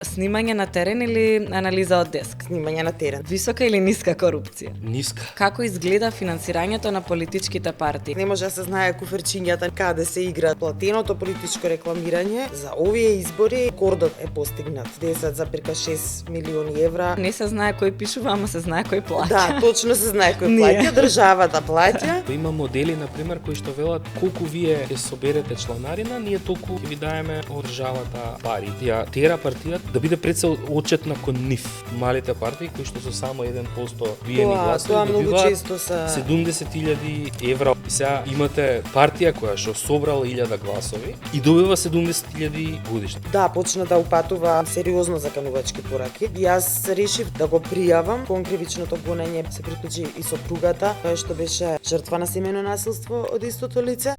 Снимање на терен или анализа од деск? Снимање на терен. Висока или ниска корупција? Ниска. Како изгледа финансирањето на политичките партии? Не може да се знае куферчињата каде се игра. Платеното политичко рекламирање за овие избори рекордот е постигнат. 10,6 милиони евра. Не се знае кој пишува, ама се знае кој плаќа. Да, точно се знае кој Ние. плаќа, државата плаќа. Има модели, например, кои што велат колку вие ќе соберете чланарина, ние толку ќе ви даеме од државата пари. Ја тера партијата да биде пред се отчетна кон нив. Малите партии кои што со само 1% биени Тоа гласови многу добиваат често се 70.000 евра. Сега имате партија која што собрала 1000 гласови и добива 70.000 годишно. Да, почна да упатува сериозно за канувачки пораки. И јас решив да го пријавам. Кон кривичното гонење се приклучи и сопругата, која што беше жртва на семејно насилство од истото лице.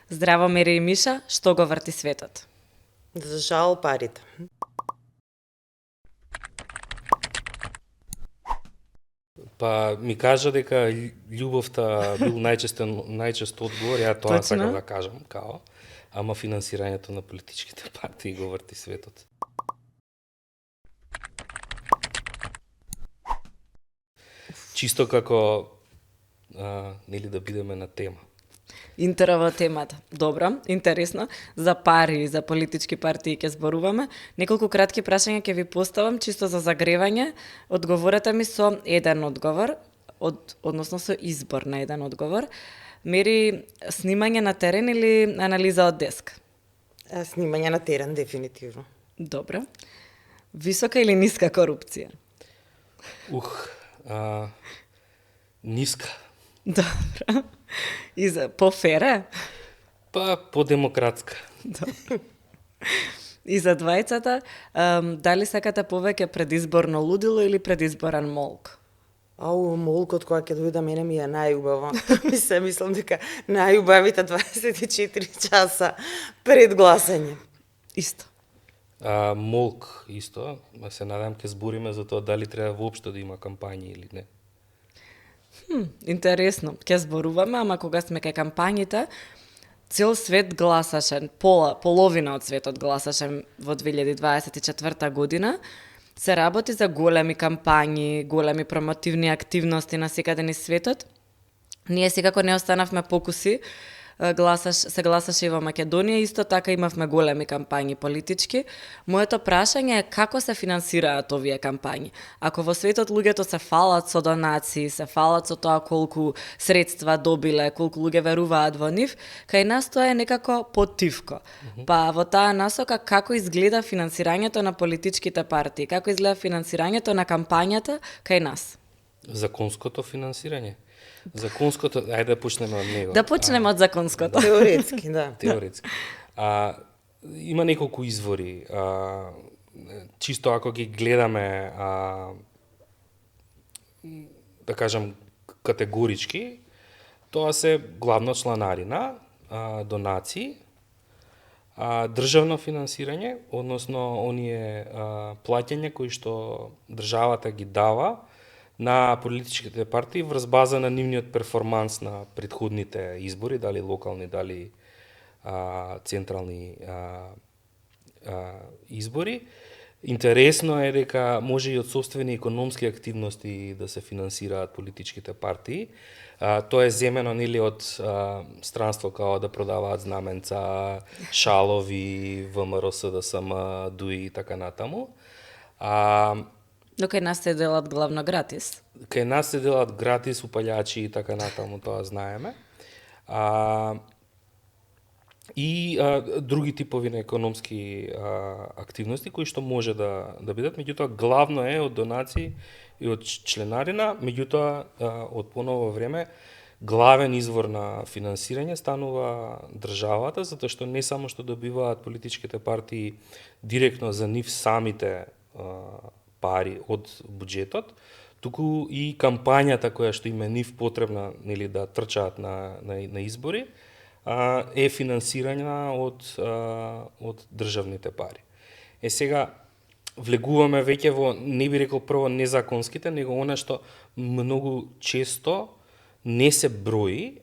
Здраво, Мери и Миша, што го врти светот? За жал парите. Па ми кажа дека љубовта бил најчест одговор, ја тоа Точно. сакам да кажам, као, ама финансирањето на политичките партии го врти светот. Чисто како нели да бидеме на тема. Интерова темата. Добро, интересно. За пари и за политички партии ќе зборуваме. Неколку кратки прашања ќе ви поставам, чисто за загревање. Одговорете ми со еден одговор, односно со избор на еден одговор. Мери, снимање на терен или анализа од деск? Снимање на терен, дефинитивно. Добро. Висока или ниска корупција? Ниска. Добро. И за пофере? Па по-демократска. И за двајцата, дали сакате повеќе предизборно лудило или предизборен молк? Ау, молкот која ќе дојде мене ми е најубава. Мислам дека најубавите 24 часа пред гласање. Исто. Молк исто, се надам ќе збориме за тоа дали треба воопшто да има кампањи или не. Интересно, ќе зборуваме, ама кога сме кај кампањите, цел свет гласаше, половина од светот гласаше во 2024 година. Се работи за големи кампањи, големи промотивни активности на секаде низ светот. Ние секако не останавме покуси, се гласаше и во Македонија, исто така имавме големи кампањи политички. Моето прашање е како се финансираат овие кампањи? Ако во светот луѓето се фалат со донации, се фалат со тоа колку средства добиле, колку луѓе веруваат во нив, кај нас тоа е некако потивко. Па во таа насока како изгледа финансирањето на политичките партии? Како изгледа финансирањето на кампањата кај нас? Законското финансирање. Законското, ајде да почнеме од него. Да почнеме од законското. Теоретски, да. Теоретски. Има неколку извори. Чисто ако ги гледаме, да кажам, категорички, тоа се главно чланарина, донации, државно финансирање, односно оние плаќања кои што државата ги дава на политичките партии врз база на нивниот перформанс на претходните избори, дали локални, дали централни избори. Интересно е дека може и од собствени економски активности да се финансираат политичките партии. Тоа е земено нели од странство као да продаваат знаменца, шалови, ВМРО, СДСМ, ДУИ и така натаму. Но кај нас се делат главно гратис. Кај нас се делат гратис, упалјачи и така натаму, тоа знаеме. И други типови на економски активности кои што може да бидат, меѓутоа главно е од донации и од членарина, меѓутоа од поново време главен извор на финансирање станува државата, затоа што не само што добиваат политичките партии директно за нив самите пари од буџетот, туку и кампањата која што им е нив потребна нели да трчаат на избори, е финансирана од државните пари. Сега влегуваме веќе во, не би рекол прво незаконските, него она што многу често не се брои,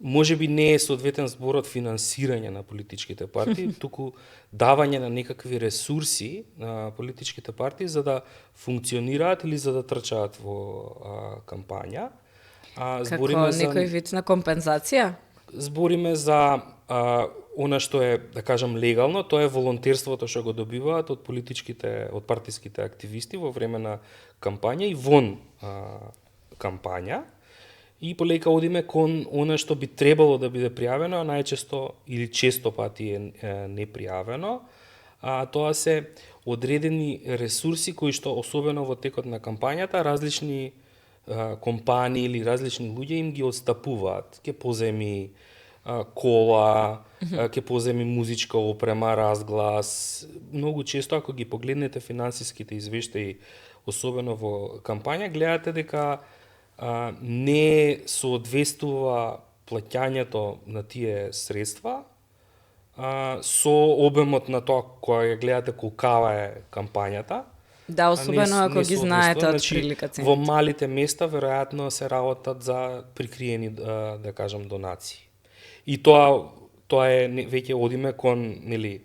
може би не е соодветен зборот финансирање на политичките партии, туку давање на некакви ресурси на политичките партии за да функционираат или за да трчаат во кампања. Како некој вид на компензација? Збориме за она што е, да кажам, легално, тоа е волонтерството што го добиваат од од партиските активисти во време на кампања и вон кампања. И полека одиме кон она што би требало да биде пријавено, а најчесто или често пати е непријавено. Тоа се одредени ресурси кои што особено во текот на кампањата различни компании или различни луѓе им ги отстапуваат. Ке поземи кола, ке поземи музичка опрема, разглас. Многу често ако ги погледнете финансиските извештаи, особено во кампања, гледате дека не соодветствува плаќањето на тие средства со обемот на тоа кога ја гледате колкава е кампањата. Да, особено ако ги знаете од прилика цените. Во малите места веројатно се работат за прикриени, да кажам, донации. И тоа е веќе одиме кон, нели,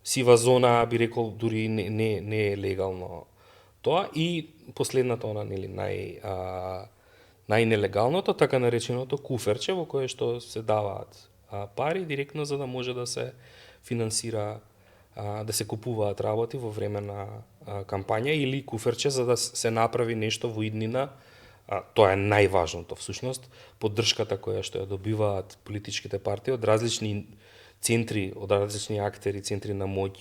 сива зона, би рекол, дури не е легално тоа. И последната она, нели, најнелегалното, така нареченото куферче, во кое што се даваат пари директно за да може да се финансира, да се купуваат работи во време на кампања, или куферче за да се направи нешто во иднина. Тоа е најважното всушност, поддршката која што ја добиваат политичките партии од различни центри, од различни актери, центри на моќ,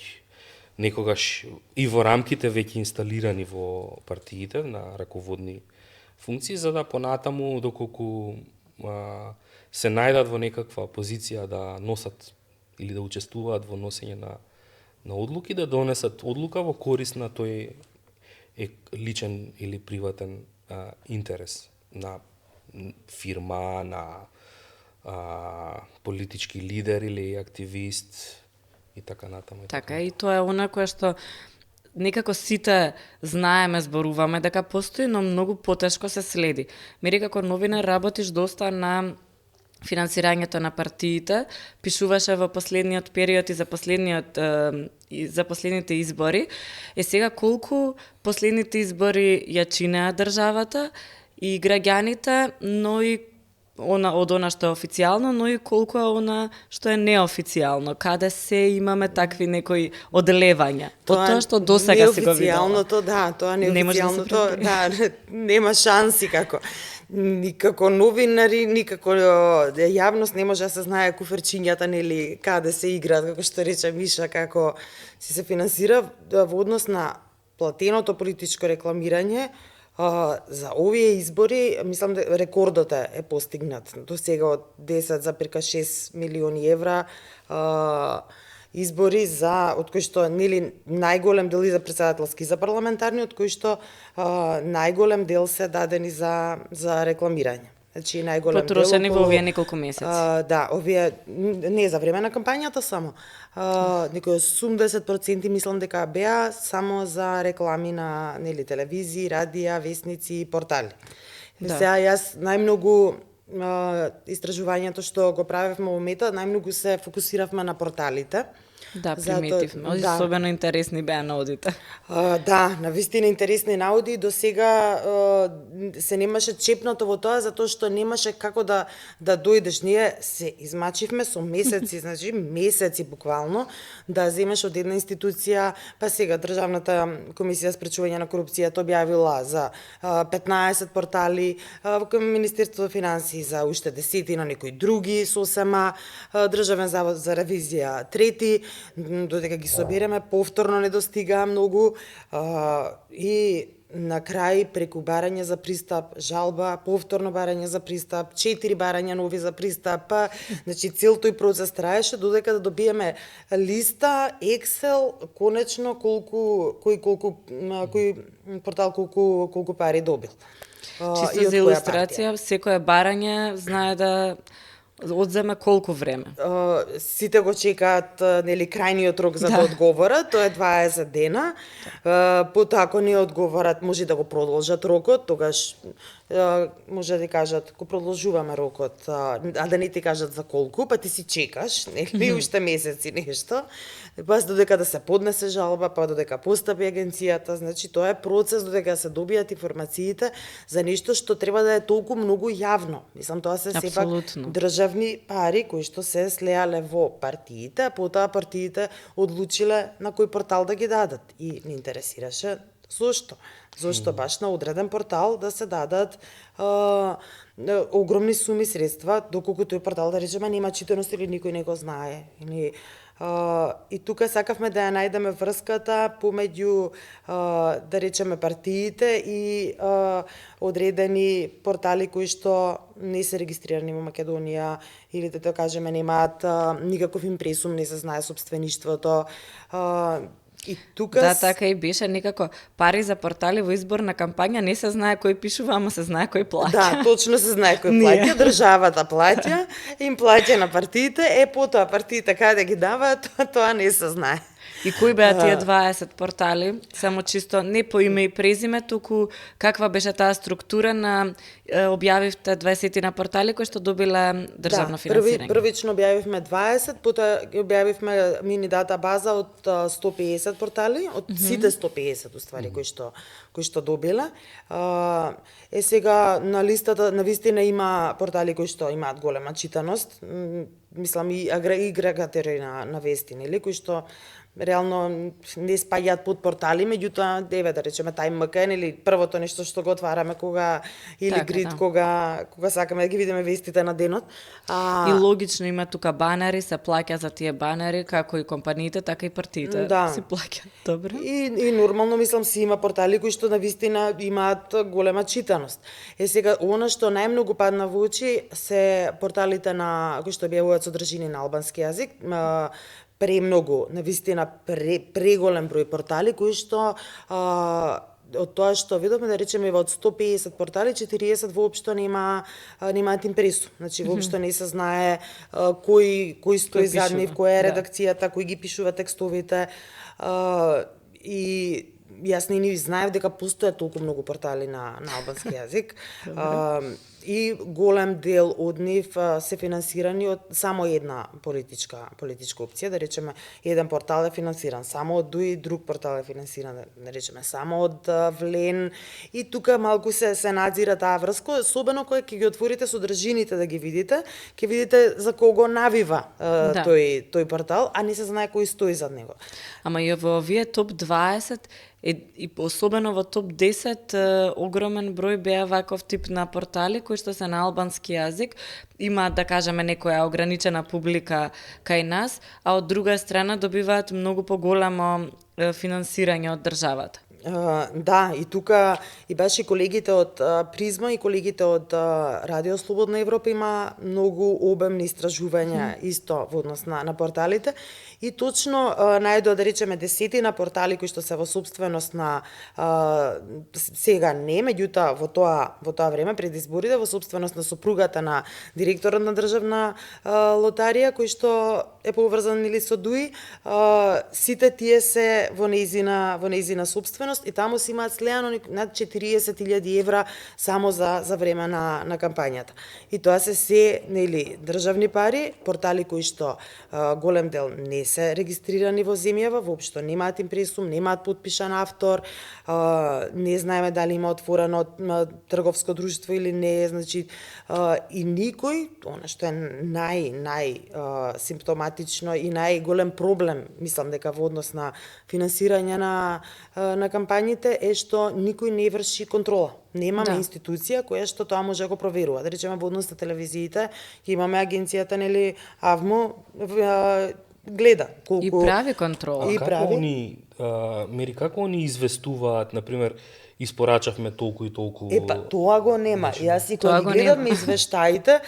некогаш и во рамките веќе инсталирани во партиите на раководни функции, за да понатаму, доколку се најдат во некаква позиција да носат или да учествуваат во носење на одлуки, да донесат одлука во корис на тој личен или приватен интерес на фирма, на политички лидер или активист и така натаму. Така, и тоа е она кое што некако сите знаеме, зборуваме дека постои, но многу потешко се следи. Мери како новинар работиш доста на финансирањето на партиите, пишуваше во последниот период и за последните избори. Сега колку последните избори ја чинеа државата и граѓаните, но и од она што е официјално, но и колку е она што е неофицијално, каде се имаме такви некои одлевања. Тоа што досега си го видела. Неофицијалното, да, тоа неофицијалното, да, нема шанси како. Никако новинари, никако јавност не може да се знае куферчињата, нели, каде се играат, како што рече Миша, како се финансира во однос на платеното политичко рекламирање. За овие избори, мислам дека рекордот е постигнат. До сега од 10,6 милиони евра избори од кои што нели најголем дел и за председателски и за парламентарни, од кои што најголем дел се дадени за рекламирање. Значи најголем потрошени во овие неколку месеци. Да, овие не за време на кампањата само. Некои 80% мислам дека беа само за реклами на нели телевизии, радија, весници и портали. Да. Сега јас најмногу истражувањето што го правевме во Мета, најмногу се фокусиравме на порталите. Да, приметивме. Особено интересни беа наудите. Да, навистина интересни науди. До сега се немаше чепнато во тоа, затоа што немаше како да дојдеш. Ние се измачивме со месеци, значи месеци буквално, да земеш од една институција, па сега Државната комисија за спречување на корупцијата објавила за 15 портали, кон Министерството за финансии за уште 10 на некои други, со СМА, Државен завод за ревизија трети, додека ги собереме, повторно не достигаа многу и на крај преку барање за пристап, жалба, повторно барање за пристап, 4 барања нови за пристап, значи цел тој процес траеше додека да добиеме листа, Excel, конечно кој портал колку пари добил. Чисто за илустрација, секое барање знае да одземе колку време? Сите го чекаат, нели, крајниот рок за да одговорат, тоа е 20 дена. Потоа ако не одговорат, може да го продолжат рокот, тогаш може да ти кажат, ко продолжуваме рокот, а да не ти кажат за колку, па ти си чекаш, нели, уште месеци нешто, па додека да се поднесе жалба, па додека постапи агенцијата, значи тоа е процес додека се добијат информациите за нешто што треба да е толку многу јавно. Мислам, тоа се сепак Апсолутно. државни пари кои што се слеале во партиите, а потоа партиите одлучиле на кој портал да ги дадат. И не интересираше зошто. Зошто баш на одреден портал да се дадат огромни суми средства, доколку тој портал, да речеме, нема читаност или никој не го знае. И тука сакавме да ја најдеме врската помеѓу, да речеме, партиите и одредени портали кои што не се регистрирани во Македонија или да кажеме немаат никаков импресум, не се знае собствеништвото. И тука Да, така и беше некако пари за портали во изборна кампања, не се знае кој пишува, ама се знае кој плаќа. Да, точно се знае кој плаќа, државата плаќа, им плаќа на партиите, потоа партиите каде ги даваат, тоа не се знае. И кои беа тие 20 портали? Само чисто не по име и презиме, туку каква беше таа структура на објавивте 20 на портали кои што добиле државно финансирање? Првично објавивме 20, потоа објавивме мини дата база од 150 портали, од сите 150 уствари кои што добиле. Сега на листата навистина има портали кои што имаат голема читаност, мислам и агрегатори на вести, нели, кои што реално не спаѓаат под портали, меѓутоа, да речеме, Time MKN или првото нешто што го отвараме кога, или Така, Грид, да. кога сакаме да ги видиме вестите на денот. И логично има тука банери, се плаќа за тие банери, како и компаниите, така и партиите Да. си плаќаат. Добро. И нормално, мислам, си има портали кои што навистина имаат голема читаност. Сега, она што најмногу падна во очи се порталите на кои што објавуваат содржини на албански јазик, премногу, навистина преголем број портали кои што од тоа што видовме, да речеме, од 150 портали, 40 воопшто немаат импресум. Значи, воопшто не се знае кој стои зад нив, која е редакцијата, кој ги пишува текстовите. И јас не знаев дека постојат толку многу портали на албански јазик. И голем дел од нив се финансирани од само една политичка опција, да речеме, еден портал е финансиран само од ДУИ, друг портал е финансиран, да речеме, само од ВЛЕН, и тука малку се надзира таа врска, особено кога ќе ги отворите содржините да ги видите, ќе видите за кого навива тој портал, а не се знае кој стои зад него. Ама и во овие топ 20 и особено во топ 10 огромен број беа ваков тип на портали кои што се на албански јазик, имаат, да кажеме, некоја ограничена публика кај нас, а од друга страна добиваат многу поголемо финансирање од државата. Да, и тука и беше колегите од Призма и колегите од Радио Слободна Европа има многу обемни истражувања исто во однос на порталите, и точно најдоа, да речеме, 10 портали кои што се во собственост на сега не, меѓутоа во тоа време пред изборите во собственост на сопругата на директорот на државна лотарија, кој што е поврзан или со ДУИ, сите тие се во нејзина собственост, и таму се имаат слеано над 40.000 евра само за време на кампањата. И тоа се нели државни пари, портали кои што голем дел не се регистрирани во земјава, воопшто немаат импресум, немаат подпишан автор, не знаеме дали има отворено трговско друштво или не, значи и никој, она што е нај симптоматично и најголем проблем, мислам дека во однос на финансирање на кампањите, е што никој не врши контрола. Немаме институција која што тоа може да го проверува. Да речеме, во однос на телевизиите, имаме агенцијата, нели, АВМО, гледа колку... И прави контрола. И прави. Како они известуваат, например, испорачавме толку и толку... Тоа го нема. Јас и кога ги гледам извештаите,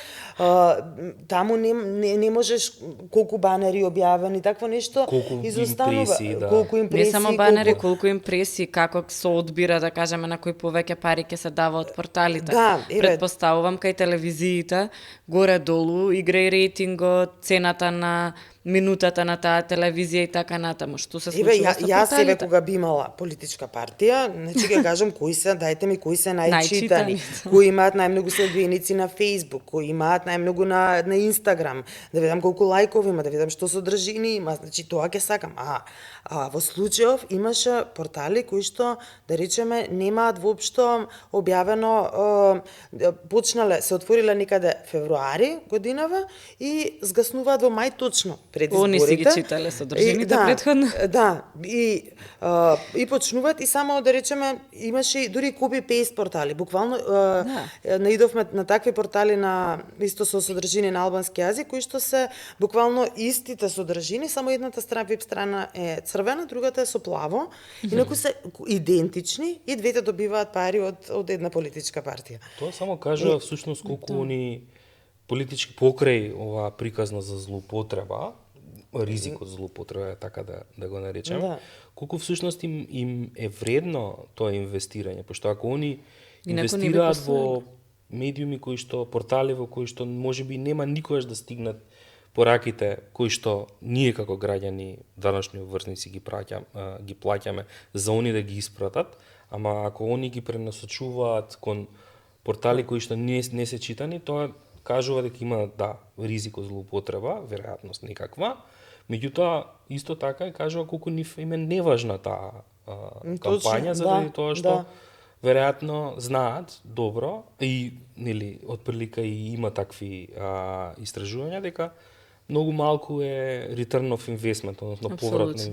таму не можеш колку банери објавени, такво нешто изостанува. Колку импресии, не само банери, колку импресии, како се одбира, да кажеме, на кој повеќе пари ќе се дава од порталите. Да, предпоставувам кај телевизиите, горе-долу, игра и рейтингот, цената на минутата на таа телевизија и така натаму. Што се случува Еве, со јас себе порталите? кога би имала политичка партија, значи ќе кажам кои се, дајте ми кои се најчитани, Најчитани. кои имаат најмногу следбеници на Facebook, кои имаат најмногу на Instagram, да видам колку лајкови има, да видам што содржини има, значи тоа ќе сакам. А во случајов имаше портали кои што, да речеме, немаат воопшто објавено, почнале, се отвориле некаде февруари годинава и згаснуваат во мај точно пред изборите. Они си ги читале содржините претходно? Да, и почнуваат и само да речеме имаше и дури копи-пейст портали. Буквално наидовме на такви портали на исто со содржини на албански јазик кои што се буквално истите содржини, само едната веб страна е црвена, другата е со плаво, инаку се идентични и двете добиваат пари од една политичка партија. Тоа само кажува всушност колку они политички покрај оваа приказна за злоупотреба, ризик од злоупотреба, така да го наречеме, Да. колку всушност им е вредно тоа инвестирање, пошто ако они И некој не би инвестираат посвоил. во медиуми кои што, портали во кои што можеби нема никогаш да стигнат пораките кои што ние како граѓани, данашни врсници ги плаќаме за они да ги испратат, ама ако они ги пренасочуваат кон портали кои што не се читани, тоа кажува дека има ризик од злоупотреба, веројатност некаква. Меѓутоа исто така и кажува колку нив им е неважна таа кампања заради тоа што веројатно знаат добро и нели отприлика и има такви истражувања дека многу малку е return of investment, односно поврат на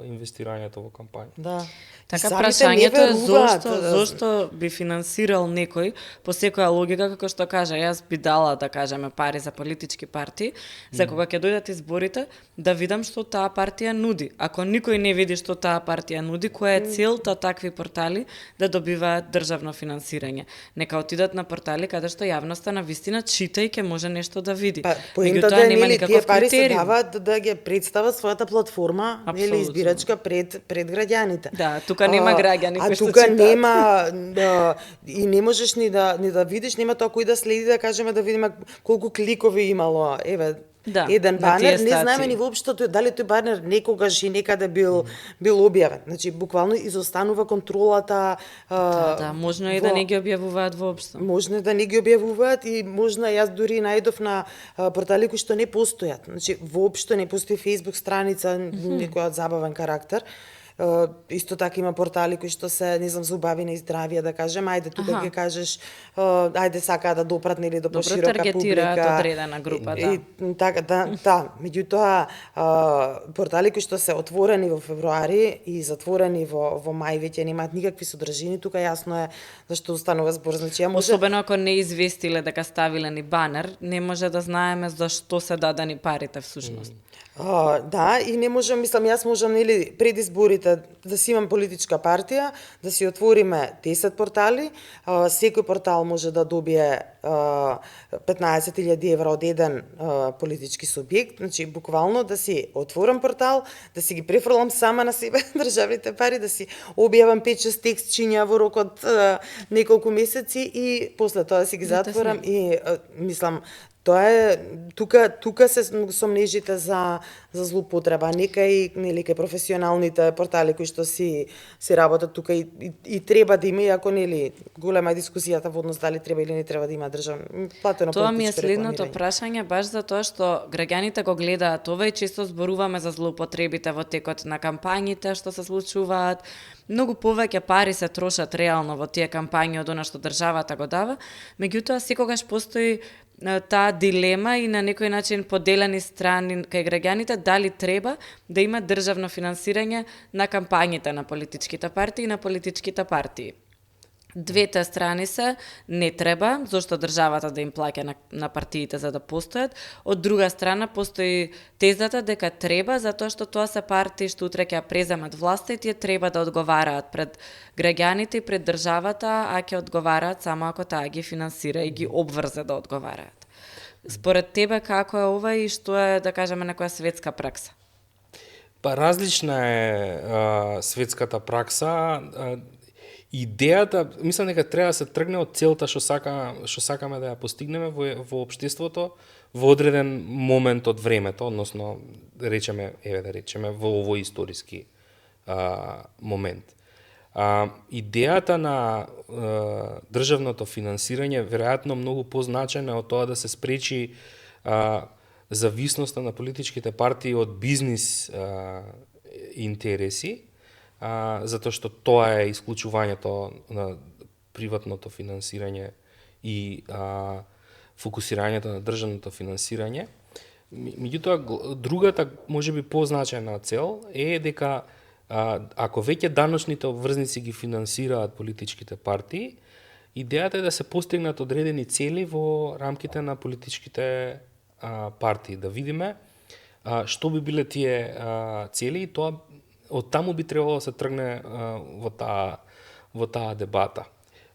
инвестирањето во кампања. Да. Така И самите прашањето не е веруваат. зошто би финансирал некој по секоја логика, како што кажа, јас би дала, да кажеме, пари за политички партии, за кога ќе дојдат изборите, да видам што таа партија нуди. Ако никој не види што таа партија нуди, која е целта такви портали да добиваат државно финансирање. Нека отидат на портали каде што јавноста на вистина чита и ќе може нешто да види. Поентата Меѓутоа е, нема нели, тие никаков пари се критериум. даваат да ги представат својата платформа, нели, Апсолутно. избирачка пред граѓаните. Да, тука нема граѓани кои што тука читаат. нема и не можеш ни да видиш, нема тоа кој да следи, да кажеме да видиме колку кликови имало. Еве, Да, еден на банер, тие не знаеме статии. ни воопшто дали тој банер некогаш и некаде бил објавен. Значи буквално изостанува контролата. Да, можно и да не ги објавуваат воопшто. Можно е да не ги објавуваат и можно јас дури најдов на портали кои што не постојат. Значи воопшто не постои Facebook страница некоја од забавен карактер. Исто така има портали кои што се, не знам, за убавина и здравје, да кажем, ајде тука ќе кажеш, ајде сакаа да допрат нели до поширока публика. Добро таргетираат одредена група, да. И така, да. Меѓутоа, портали кои што се отворени во февруари и затворени во мај веќе немаат никакви содржини, тука јасно е зашто останува збор. Значи, Особено ако не известиле дека ставиле ни банер, не може да знаеме зашто се дадени парите всушност. Да, и не можам, мислам, јас можам, нели, пред изборите да си имам политичка партија, да си отвориме 10 портали, секој портал може да добие 15.000 евра од еден политички субјект, значи буквално да си отворам портал, да си ги префрлам сама на себе државните пари, да си објавам 5-6 текстчиња во рок од неколку месеци и после тоа да си ги затворам и мислам тоа е тука се со мнежите за злоупотреба, нека и нели кај професионалните портали кои што си работат тука и треба да има, иако нели голема дискусијата во однос дали треба или не треба да има платено политичко рекламирање. Тоа ми е следното прашање баш за тоа што граѓаните го гледаат ова и често зборуваме за злоупотребите во текот на кампањите што се случуваат. Многу повеќе пари се трошат реално во тие кампањи од она што државата го дава, меѓутоа секогаш постои таа дилема и на некој начин поделени страни кај граѓаните дали треба да има државно финансирање на кампањите на политичките партии и на политичките партии. Двете страни се не треба, зашто државата да им плаќа на партиите за да постојат. Од друга страна постои тезата дека треба, затоа што тоа се партии што утре ќе преземат власта и тие треба да одговараат пред граѓаните и пред државата, а ќе одговараат само ако таа ги финансира и ги обврзе да одговараат. Според тебе како е ова и што е, да кажеме, некоја светска пракса? Па различна е светската пракса. идејата, мислам дека треба да се тргне од целта што сакаме да ја постигнеме во општеството во одреден момент од времето, односно да речеме во овој историски момент. Идејата на државното финансирање веројатно многу позначајна од тоа да се спречи зависноста на политичките партии од бизнис интереси, затоа што тоа е исклучувањето на приватното финансирање и фокусирањето на државното финансирање. Меѓутоа, другата, можеби позначајна цел е дека ако веќе даночните обврзници ги финансираат политичките партии, идејата е да се постигнат одредени цели во рамките на политичките партии. Да видиме што би биле тие цели и тоа од таму би требало да се тргне во таа дебата.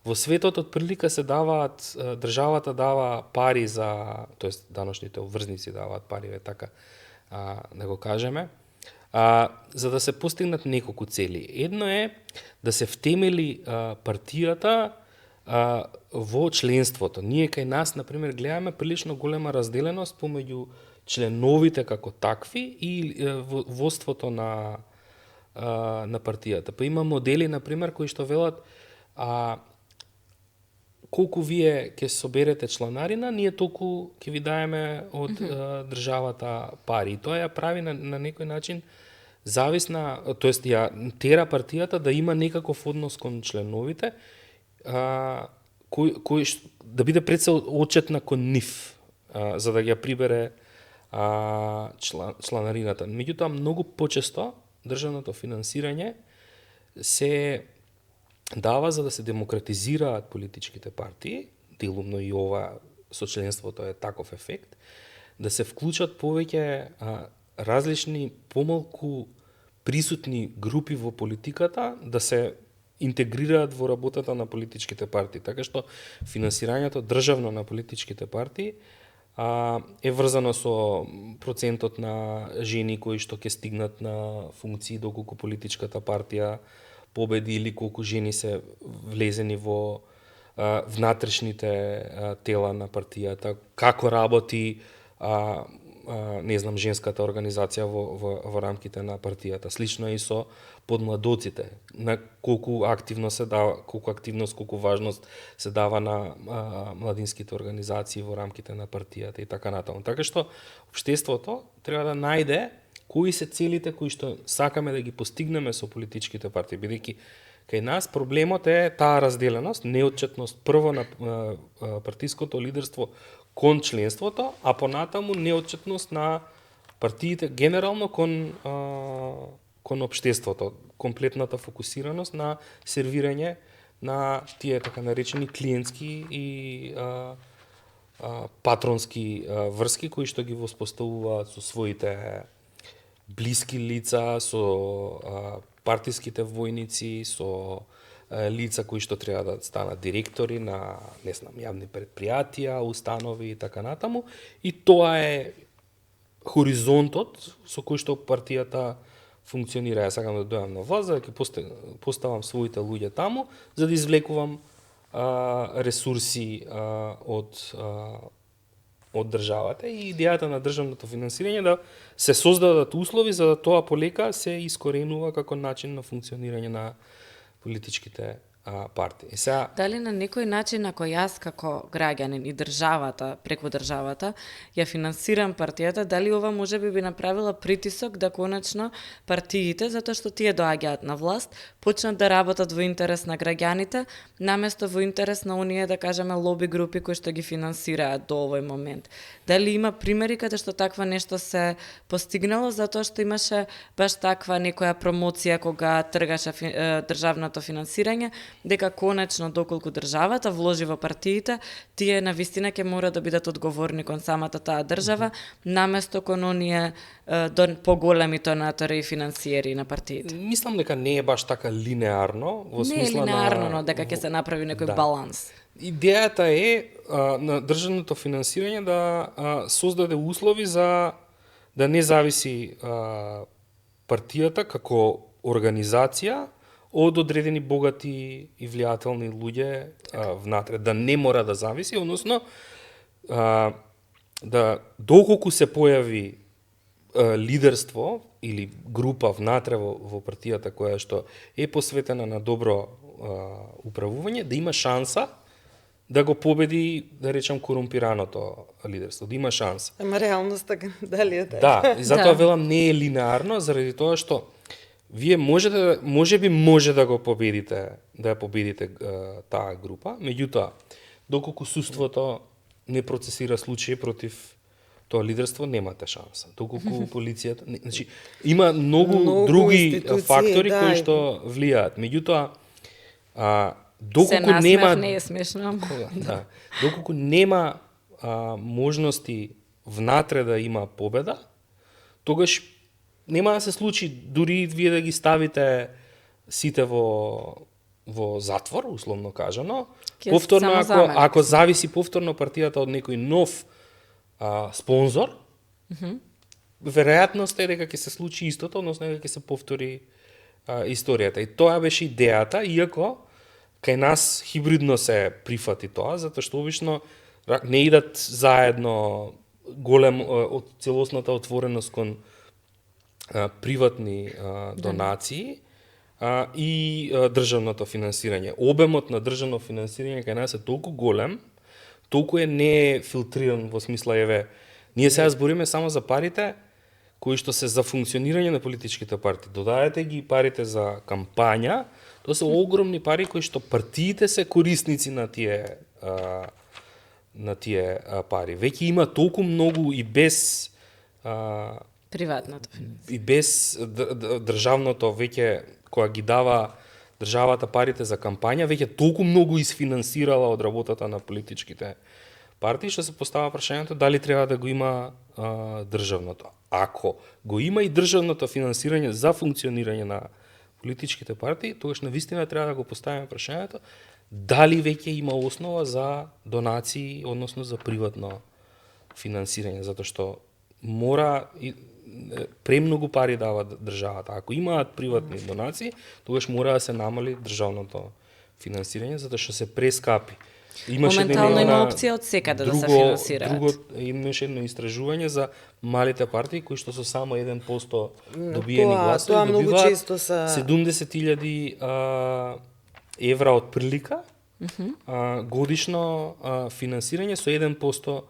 Во светот од прилика се даваат, државата дава пари за, тоест даночните обврзници даваат пари, така да го кажеме, за да се постигнат неколку цели. Едно е да се втемели партијата во членството. Ние кај нас, например, гледаме прилично голема разделеност помеѓу членовите како такви и водството на партијата. Па има модели, например, кои што велат колку вие ќе соберете чланарина, ние толку ќе ви даеме од државата пари. И тоа ја прави на некој начин зависна, тоест ја тера партијата да има некаков однос кон членовите, кој да биде пред се отчетна кон нив, за да ја прибере чланарината. Меѓутоа, многу почесто државното финансирање се дава за да се демократизираат политичките партии, делумно и ова со членството е таков ефект, да се вклучат повеќе различни, помалку присутни групи во политиката, да се интегрираат во работата на политичките партии. Така што финансирањето државно на политичките партии е врзано со процентот на жени кои што ќе стигнат на функции доколку политичката партија победи или колку жени се влезени во внатрешните тела на партијата, како работи не знам, женската организација во рамките на партијата. Слично е и со подмладоците, на колку активност, колку важност се дава на младинските организации во рамките на партијата и така натаму. Така што општеството треба да најде кои се целите кои што сакаме да ги постигнеме со политичките партии, бидејќи кај нас проблемот е таа разделеност, неотчетност прво на партиското лидерство кон членството, а понатаму неотчетност на партиите генерално кон општеството, комплетната фокусираност на сервирање на тие така наречени клиентски и патронски врски кои што ги воспоставуваат со своите блиски лица, со партиските војници, со лица кои што треба да станат директори на, не знам, јавни предпријатија, установи и така натаму. И тоа е хоризонтот со кој што партијата функционира. Ја сакам да дојдам на власт, за да ќе поставам своите луѓе таму, за да извлекувам ресурси од државата, и идејата на државното финансирање да се создадат услови за да тоа полека се искоренува како начин на функционирање на политичките партии. Дали на некој начин, ако јас како граѓанин и државата, преку државата, ја финансирам партијата, дали ова можеби би направила притисок да конечно партиите, затоа што тие доаѓаат на власт, почнат да работат во интерес на граѓаните, наместо во интерес на оние, да кажеме, лоби групи кои што ги финансираат до овој момент. Дали има примери каде што таква нешто се постигнало, затоа што имаше баш таква некоја промоција кога тргаше државното финансирање, дека конечно доколку државата вложи во партиите, тие навистина ќе мора да бидат одговорни кон самата таа држава, наместо кон оние поголеми донатори и финансиери на партиите. Мислам дека не е баш така линеарно, во смисла не е линеарно, но дека ќе се направи некој баланс. Идејата е на државното финансирање да создаде услови за да не зависи партијата како организација од одредени богати и влијателни луѓе внатре, да не мора да зависи, односно да доколку се појави лидерство или група внатре во партијата која што е посветена на добро управување, да има шанса да го победи, да речам, корумпираното лидерство, да има шанса. Ама реалноста дали е така? Да, и затоа велам не е линеарно, заради тоа што вие можеби може да го победите, да ја победите таа група, меѓутоа доколку суството не процесира случаи против тоа лидерство, немате шанса. Доколку полицијата, значи има многу други фактори кои што влијаат. Меѓутоа доколку нема не е смешно. Да, доколку нема можности внатре да има победа, тогаш нема да се случи дури вие да ги ставите сите во затвор, условно кажано. Повторно, ако зависи повторно партијата од некој нов спонзор, веројатноста е дека ќе се случи истото, односно дека ќе се повтори историјата. И тоа беше идејата, иако кај нас хибридно се прифати тоа, затоа што обично не идат заедно голем од целосната отвореност кон приватни донации и државното финансирање. Обемот на државно финансирање кај нас е толку голем, толку е не филтриран во смисла ние сега збориме само за парите кои што се за функционирање на политичките партии. Додаете ги парите за кампања, тоа се огромни пари кои што партиите се корисници на тие пари. Веќе има толку многу и без приватното и без државното веќе која ги дава државата парите за кампања, веќе толку многу изфинансирала од работата на политичките партии, што се постава прашањето дали треба да го има државното. Ако го има и државното финансирање за функционирање на политичките партии, тогаш навистина треба да го поставиме прашањето дали веќе има основа за донации, односно за приватно финансирање, затоа што мора премногу пари дава државата. Ако имаат приватни донации, тогаш мора да се намали државното финансирање, затоа што се прескапи. Моментално има опција од секаде да се финансираат. Имаше едно истражување за малите партии кои што со само 1% добиени гласови добиваат 70.000 евра од прилика, годишно финансирање со 1%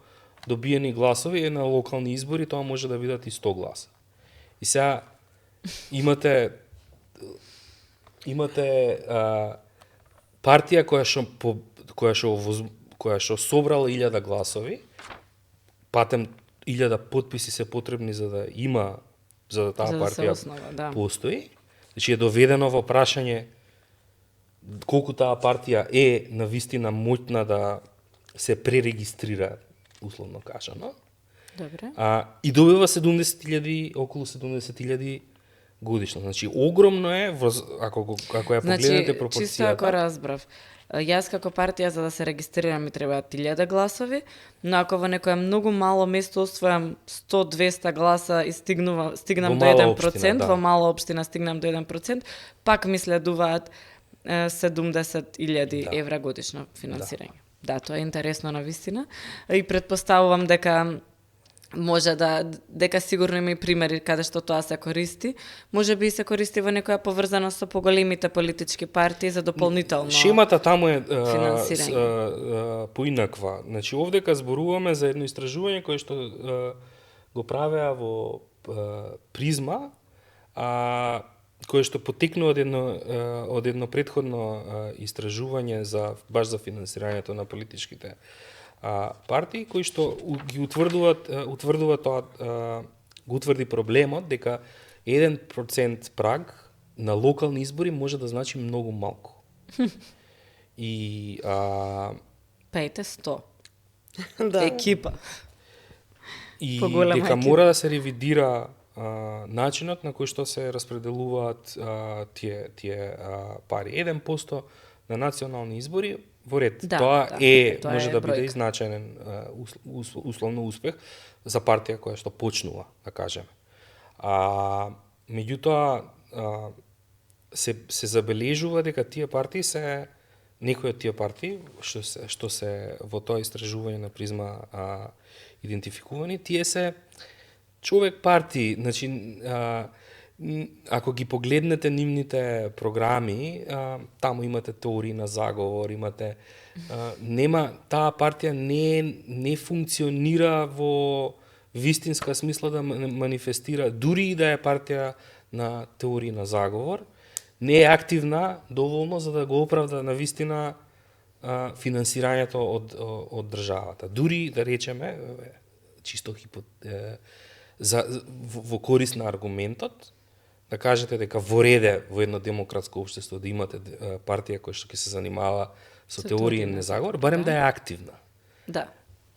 добиени гласови на локални избори, тоа може да бидат и 100 гласа. И сега имате партија која што собрала 1000 гласови, патем 1000 потписи се потребни за да таа партија постои. Значи е доведено во прашање колку таа партија е навистина моќна да се пререгистрира, условно кажано. Добре. И добива 70.000, околу 70.000 годишно. Значи огромно е, ако ја погледнете пропорцијата. Чисто ако разбрав. Јас како партија за да се регистрирам ми требаат 1000 гласови, но ако во некоја многу мало место освојам 100-200 гласа и стигнам до 1%, во мала општина стигнам до 1%, пак ми следуваат 70.000 евра годишно финансирање. Да, тоа е интересно навистина. И претпоставувам дека може дека сигурно има и примери каде што тоа се користи. Може би се користи во некоја поврзаност со поголемите политички партии за дополнително шемата таму е поинаква. Значи овдека зборуваме за едно истражување кое што го правеа во Призма, кое што потекнува од едно претходно истражување баш за финансирањето на политичките партии, кои што ги утврдуваат тоа, го утврди проблемот дека 1% праг на локални избори може да значи многу малку. И пејте 100. Да. Екипа. И дека мора да се ревидира начинот на кој што се распределуваат тие пари. 1% на национални избори во ред. Тоа може да биде и значаен условно успех за партија која што почнува, да кажеме. Меѓутоа се забележува дека тие партии се некои од тие партии што се во тоа истражување на призма идентификувани, тие се човек партии, значи ако ги погледнете нивните програми, таму имате теории на заговор, имате нема таа партија не функционира во вистинска смисла да манифестира, дури и да е партија на теории на заговор, не е активна доволно за да го оправда на вистина финансирањето од државата. Дури да речеме чисто во корист на аргументот, да кажете дека во реде во едно демократско општество да имате партија која што ќе се занимава со теорија на заговор, барем да е активна. Да.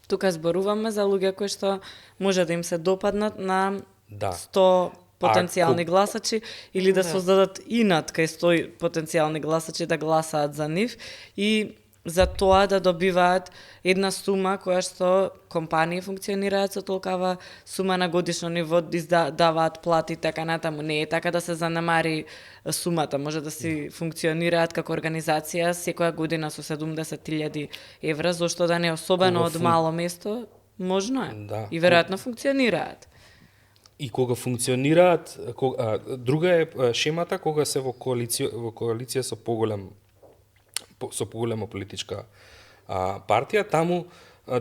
Тука зборуваме за луѓе кои што може да им се допаднат на 100 потенцијални гласачи или да создадат инат кај 100 потенцијални гласачи да гласаат за нив и за тоа да добиваат една сума која што компании функционираат со толкава сума на годишно ниво, даваат плати така натаму. Не е така да се занемари сумата, може да си функционираат како организација секоја година со 70.000 евра, зошто да не, особено од мало место, можно е. Да. И веројатно функционираат. И кога функционираат, друга е шемата кога се во коалиција со поголема политичка партија, таму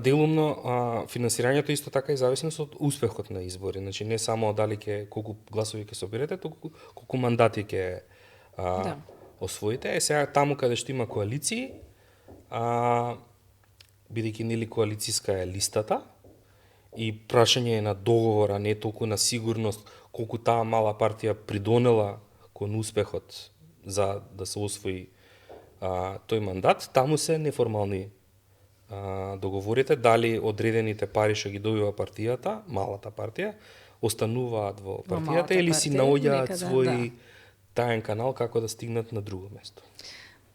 делумно финансирањето исто така и зависи од успехот на избори. Значи не само дали колку гласови ќе соберете, туку колку мандати ќе освоите. Сега таму каде што има коалиции, бидејќи нели коалициска е листата и прашање е на договор, а не толку на сигурност колку таа мала партија придонела кон успехот за да се освои тој мандат, таму се неформални договорите, дали одредените пари што ги добива партијата, малата партија, остануваат во партијата или си наоѓаат свој таен канал како да стигнат на друго место.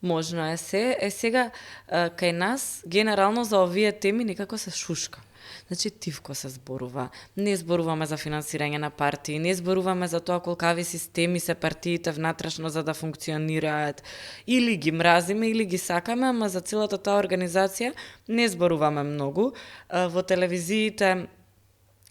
Можно е се. Сега, кај нас, генерално за овие теми некако се шушка. Значи, тивко се зборува. Не зборуваме за финансирање на партии, не зборуваме за тоа колкави системи се партиите внатрешно за да функционираат. Или ги мразиме, или ги сакаме, ама за целата таа организација не зборуваме многу. Во телевизиите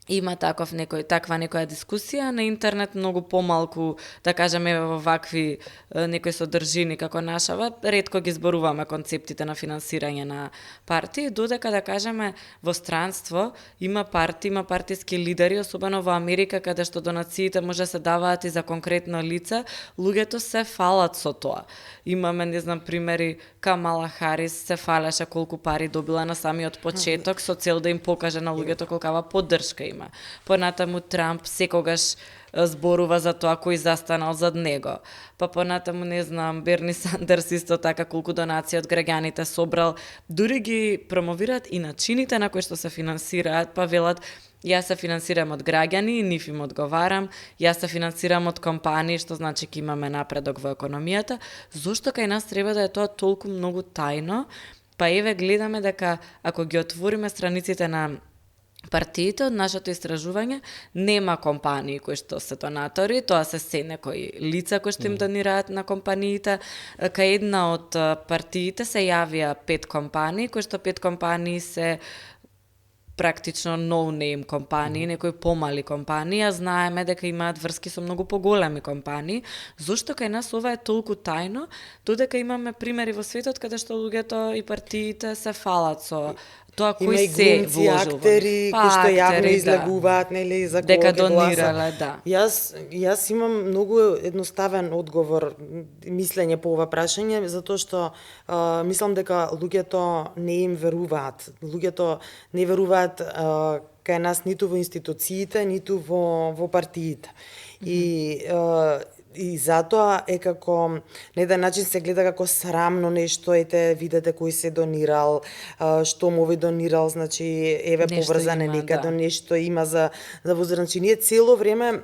има таква некоја дискусија, на интернет многу помалку, да кажеме во вакви некои содржини како нашава, ретко ги зборуваме концептите на финансирање на партии, додека да кажеме во странство има партии, има партиски лидери, особено во Америка каде што донациите може се даваат и за конкретно лице, луѓето се фалат со тоа. Имаме, не знам, примери, Камала Харис се фалеше колку пари добила на самиот почеток со цел да им покаже на луѓето колкава поддршка има. Понатаму Трамп секогаш зборува за тоа кој застанал зад него. Па понатаму, не знам, Берни Сандерс исто така колку донации од граѓаните собрал. Дури ги промовираат и начините на кои што се финансираат, па велат јас се финансирам од граѓани, нив им одговарам, јас се финансирам од компании, што значи ке имаме напредок во економијата. Зошто кај нас треба да е тоа толку многу тајно? Па еве гледаме дека ако ги отвориме страниците на партиите, од нашето истражување нема компании кои што се донатори, тоа се некои лица кои што им донираат на компаниите. Кај една од партиите се јавија 5 компании, кои што 5 компании се практично no-name компании, некои помали компании, а знаеме дека имаат врски со многу поголеми компании. Зошто кај нас ова е толку тајно, додека имаме примери во светот каде што луѓето и партиите се фалат со тоа кој се вложил. Актери кои што јавно излагуваат, нели, за кого дека ќе гласат. донирале, да. Јас имам многу едноставен одговор, мислење по ова прашање, затоа што мислам дека луѓето не им веруваат. Луѓето не веруваат кај нас ниту во институциите, ниту во партиите. И затоа е како, на еден начин се гледа како срамно нешто, ете, видете кој се донирал, што му овој донирал, значи, еве поврзане некаде, нешто има за возраст. Значи, ние цело време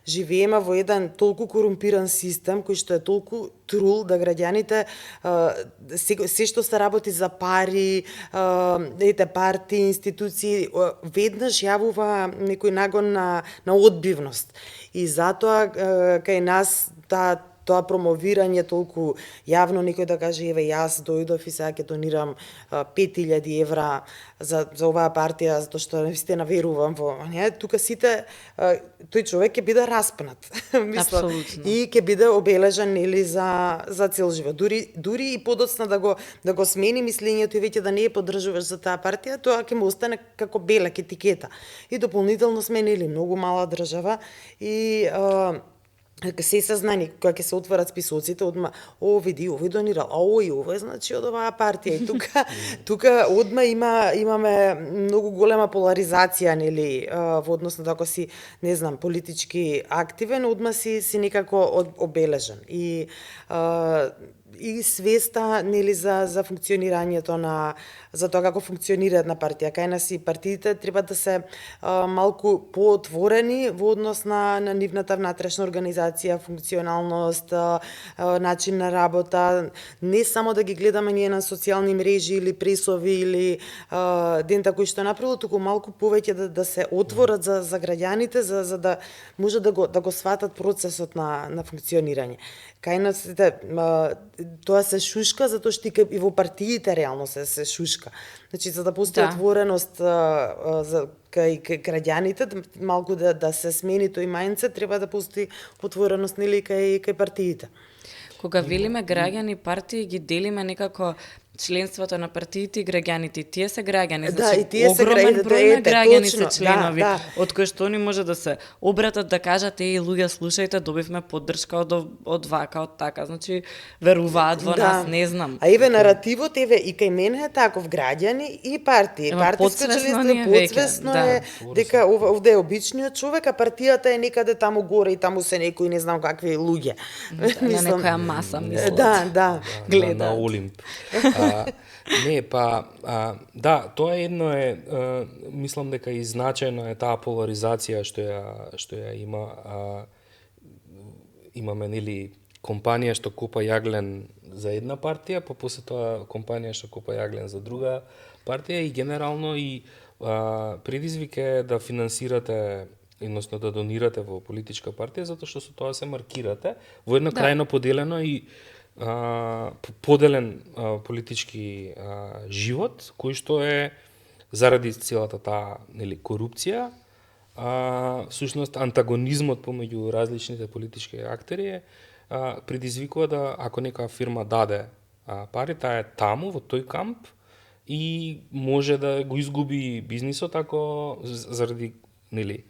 живееме во еден толку корумпиран систем, кој што е толку трул да граѓаните, се што се работи за пари, ете, партии, институции, веднаш јавува некој нагон на одбивност. И затоа кај нас тоа промовирање толку јавно, некој да каже еве јас дојдов и сега ќе донирам 5000 евра за оваа партија затоа што навистина верувам во не, тука сите тој човек ќе биде распнат. Мислам, Апсолутно. и ќе биде обележан или за цел живот. Дури и подоцна да го смени мислењето и веќе да не ја поддржуваш за таа партија, тоа ќе му остане како белек етикета. И дополнително сме нели многу мала држава и се сознани кога ќе се отворат списоците, одма види овој донирал, овој значи од оваа партија. И тука одма имаме многу голема поларизација нели во однос на ако си не знам политички активен, одма си некако обележен. И свеста нели за функционирањето за тоа како функционира една партија. Кај нас и партиите треба да се малку поотворени во однос на нивната внатрешна организација, функционалност, начин на работа, не само да ги гледаме ние на социјални мрежи или пресови или дента кој што направило, туку малку повеќе да се отворат за граѓаните за да може да го сватат процесот на функционирање. Кај нас тоа се шушка затоа што и во партиите реално се шушка. Значи за да постои отвореност кај граѓаните, малку да се смени тој мајндсет, треба да постои отвореност нели кај партиите. Кога велиме граѓани партии ги делиме некако членството на партиите и граѓаните. Тие се граѓани, значи и тие се огромен број на граѓани се членови, да. од кои што они може да се обратат да кажат луѓе слушајте, добивме поддршка од вака, од така, значи веруваат во нас, не знам. А еве наративот и кај мене е таков, граѓани и партии. Партиско членство подсвесно е дека овде е обичниот човек, а партијата е некаде таму горе и таму се некои не знам какви луѓе. На некоја маса, мислам. Да. Гледа. На Олимп. Да, тоа едно е, мислам дека и значајно е таа поларизација што ја има. Имаме нели компанија што купа јаглен за една партија, па после тоа компанија што купа јаглен за друга партија и генерално и предизвик е да финансирате односно да донирате во политичка партија затоа што со тоа се маркирате во едно крајно поделено и поделен политички живот, кој што е заради целата таа нели корупција, всушност антагонизмот помеѓу различните политички актери предизвикува да ако некоја фирма даде пари, таа е таму во тој камп и може да го изгуби бизнисот ако заради нели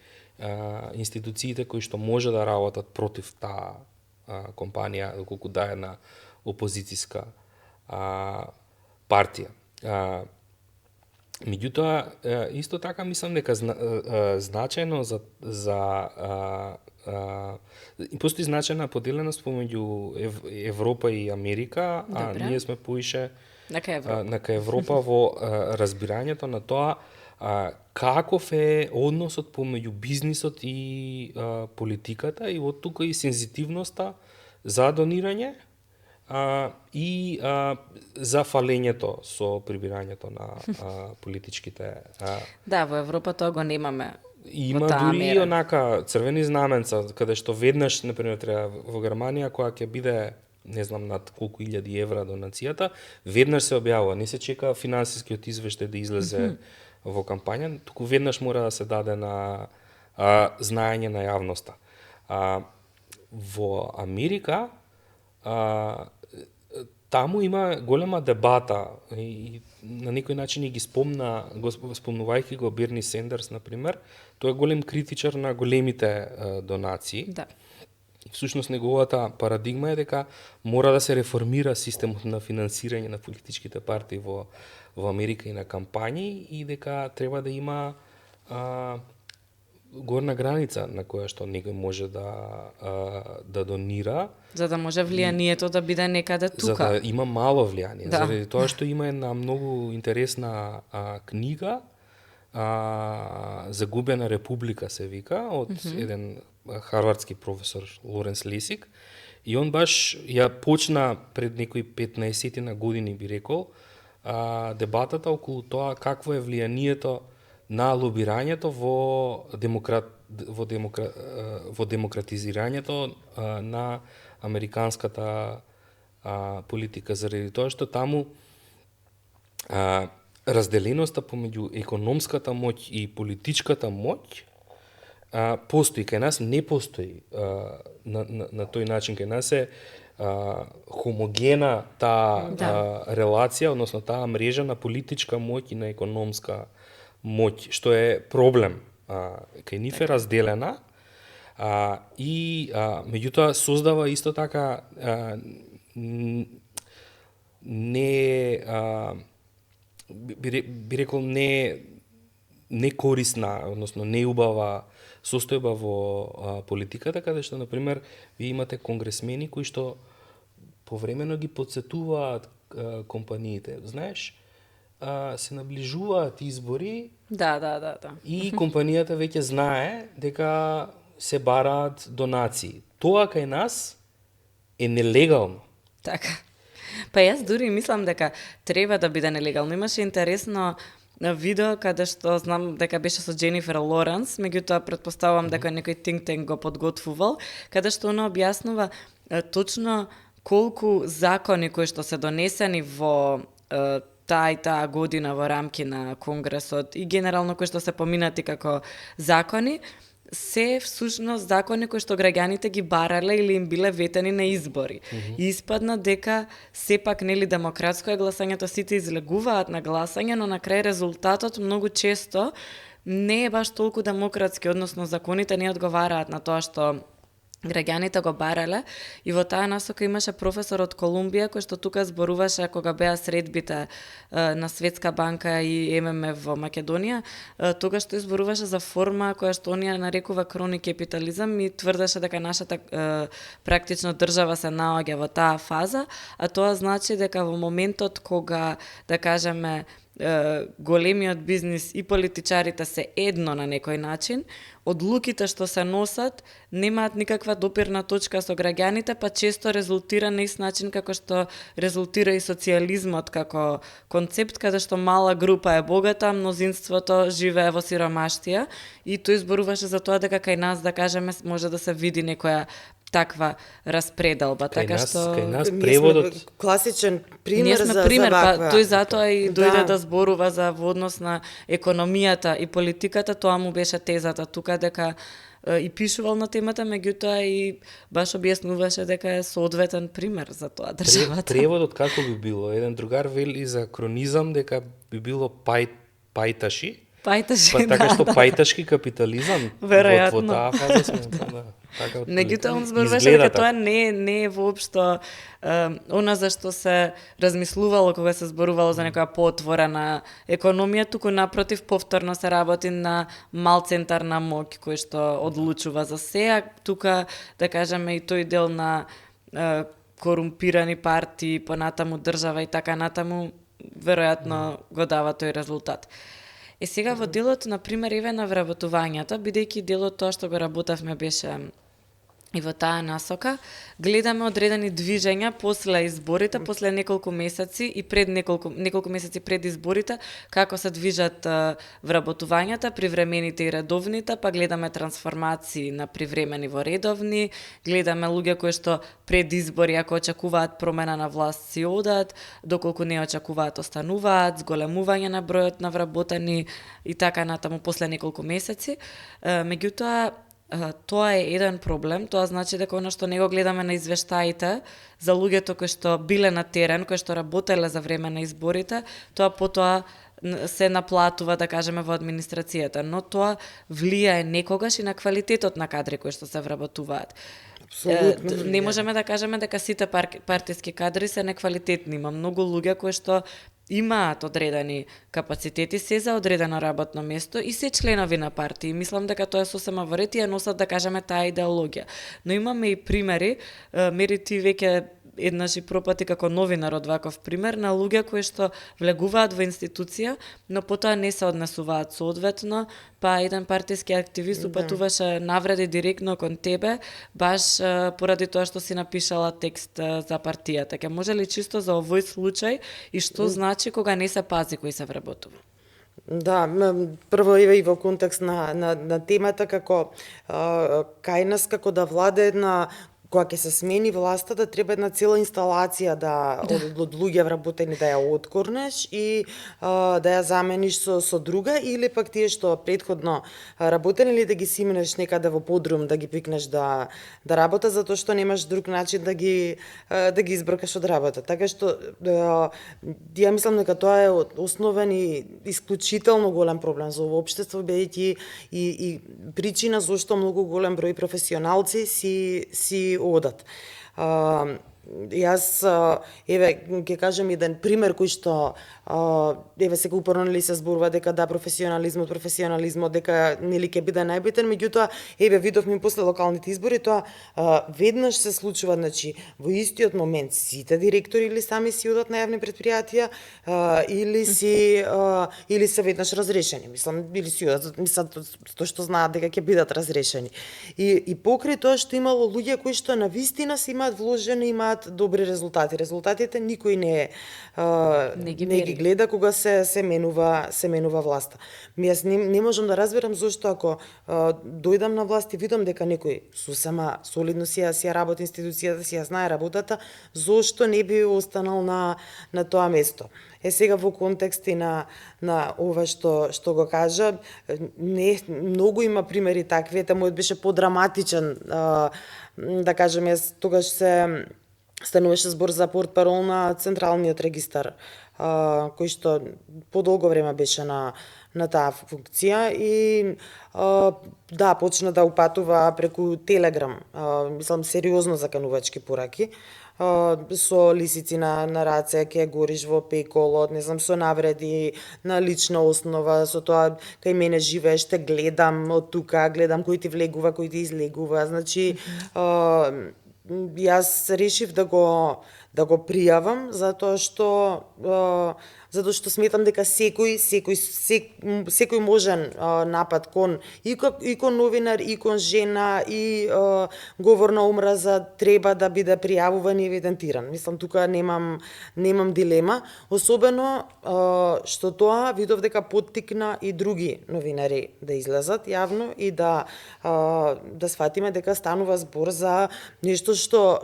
институциите кои што може да работат против таа компанија, доколку да е на опозицијска партија. Меѓутоа, исто така мислам дека значајно постои значајна поделеност помеѓу Европа и Америка, а ние сме поише на Европа во разбирањето на тоа каков е односот помеѓу бизнисот и политиката и од тука и сензитивноста за донирање и за фалењето со прибирањето на политичките. Да, во Европа тоа го немаме. Има дури и онака црвени знаменца, каде што веднаш, например, треба во Германија, која ќе биде не знам над колку илјади евра донацијата, веднаш се објавува, не се чека финансискиот извештај да излезе во кампања, туку веднаш мора да се даде на знаење на јавноста. Во Америка таму има голема дебата и на некој начин и ги спомнувајќи го Берни Сендерс, например, тој е голем критичар на големите донации. Да. Всушност неговата парадигма е дека мора да се реформира системот на финансирање на политичките партии во Америка и на кампањи и дека треба да има горна граница на која што некој може да донира. За да може влијанието да биде некаде тука. За да има мало влијание. Да. Заради тоа што има една многу интересна книга Загубена република се вика од еден харвардски професор Лоренс Лесик и он баш ја почна пред некои 15 на години би рекол дебатата околу тоа какво е влијанието на лобирањето во демократизирањето на американската политика, заради тоа што таму разделеноста помеѓу економската моќ и политичката моќ постои, кај нас не постои на тој начин, кај нас е хомогена таа релација, односно таа мрежа на политичка моќ и на економска моќ, што е проблем. Кај нив е разделена и меѓутоа создава исто така не би рекол не корисна, односно не убава состојба во политиката, каде што, например, вие имате конгресмени кои што повремено ги подсетуваат компаниите. Знаеш, се наближуваат избори. Да. И компанијата веќе знае дека се бараат донации. Тоа кај нас е нелегално. Така. Па јас дури мислам дека треба да биде нелегално. Имаше интересно видео каде што знам дека беше со Дженифер Лоренс, меѓутоа претпоставувам дека некој think tank го подготвувал, каде што она објаснува точно колку закони кои што се донесени во таа година во рамки на Конгресот и генерално кои што се поминати како закони, се всушност закони кои што граѓаните ги барале или им биле ветени на избори. И испадна дека сепак нели демократско е гласањето, сите излегуваат на гласање, но на крај резултатот многу често не е баш толку демократски, односно законите не одговараат на тоа што граѓаните го барале, и во таа насока имаше професор од Колумбија кој што тука зборуваше кога беа средбите на Светска банка и ММФ во Македонија, тогаш што изборуваше за форма која што оние нарекува крони капитализам и тврдеше дека нашата практично држава се наоѓа во таа фаза, а тоа значи дека во моментот кога, да кажеме, големиот бизнис и политичарите се едно на некој начин, одлуките што се носат немаат никаква допирна точка со граѓаните, па често резултира на ист начин како што резултира и социјализмот како концепт, каде што мала група е богата, мнозинството живее во сиромаштија, и тој зборуваше за тоа дека кај нас, да кажеме, може да се види некоја таква распределба, така што кај нас преводот класичен пример за пример, ваква. па тој затоа и дојде да зборува за во однос на економијата и политиката, тоа му беше тезата тука, дека и пишувал на темата, меѓутоа и баш објаснуваше дека е соодветен пример за тоа државата. Преводот како би било? Еден другар вели за кронизам дека би било пајташи. Пајташи, па така што пајташки капитализам веројатно. во таа фаза сме, да. Така меѓутоа он зборуваше дека тоа не е воопшто она за што се размислувало кога се зборувало за некоја поотворена економија, туку напротив повторно се работи на мал центар на моќ кој што одлучува за се, а тука, да кажеме, и тој дел на корумпирани партии, понатаму држава и така натаму, веројатно го дава тој резултат. И сега во делот, например, еве на вработувањата, бидејќи делот тоа што го работевме беше и во таа насока, гледаме одредени движења после изборите, после неколку месеци и пред неколку месеци пред изборите, како се движат вработувањата, привремените и редовните, па гледаме трансформации на привремени во редовни, гледаме луѓе кои што пред избори, ако очекуваат промена на власт, си одат, доколку не очекуваат, остануваат, зголемување на бројот на вработени и така натаму после неколку месеци. Меѓутоа, тоа е еден проблем, тоа значи дека она што не го гледаме на извештаите за луѓето кои што биле на терен, кои што работеле за време на изборите, тоа потоа се наплатува, да кажеме, во администрацијата, но тоа влијае некогаш и на квалитетот на кадри кои што се вработуваат. Апсолутно. Не можеме да кажеме дека сите партиски кадри се неквалитетни, има многу луѓе кои што имаат одредени капацитети се за одредено работно место и се членови на партии. Мислам дека тоа е сосема во ред и ја носат, да кажеме, таа идеологија. Но имаме и примери, Мери ти веќе еднаш и пропати како новинар од ваков пример на луѓе кои што влегуваат во институција, но потоа не се однесуваат соодветно, па еден партиски активист упатуваше навреди директно кон тебе, баш поради тоа што си напишала текст за партијата. Ке може ли чисто за овој случај и што значи кога не се пази кој се вработува? Да, прво еве и во контекст на темата како кај нас како да владе една кога ќе се смени власта, да треба една цела инсталација од луѓе вработени да ја откорнеш и да ја замениш со друга, или пак тие што претходно работени, или да ги симнеш некаде во подрум, да ги викнеш да работат, затоа што немаш друг начин да ги избркаш од работа. Така што ја мислам дека тоа е основен и исклучително голем проблем за овој општество, бидејќи и причина зашто многу голем број професионалци си одат. Јас, ќе кажем еден пример кој што, сега упорно се зборува дека професионализмот, дека нели ќе биде најбитен, меѓутоа, видовме после локалните избори, тоа веднаш се случува, значи, во истиот момент сите директори или сами си одат на јавни претпријатија, или се веднаш разрешени, или си одат, тоа што знаат дека ќе бидат разрешени. И покрај тоа што имало луѓе кои што на вистина се имаат вложени, имаат добри резултати. Резултатите никој не ги гледа кога се менува власта. Јас не можам да разберам зошто ако дојдам на власт и видам дека некој сосема солидно си ја работи институцијата, си ја знае работата, зошто не би останал на тоа место. Сега во контекст и на ова што го кажа, многу има примери такви, мојот беше подраматичен, да кажем, јас тогаш се стануваше збор за портпарол на Централниот регистар, кој што подолго време беше на таа функција и почна да упатува преку Телеграм, сериозно заканувачки пораки, со лисици на раце, ќе гориш во пеколот, со навреди на лична основа, со тоа кај мене живееш, те гледам од тука, гледам кој ти влегува, кој ти излегува, значи јас решив да го пријавам затоа што сметам дека секој можен напад кон новинар, и кон жена, и говор на омраза треба да биде пријавуван и евидентиран. Тука немам дилема, особено што тоа видов дека поттикна и други новинари да излезат јавно и да сфатиме дека станува збор за нешто што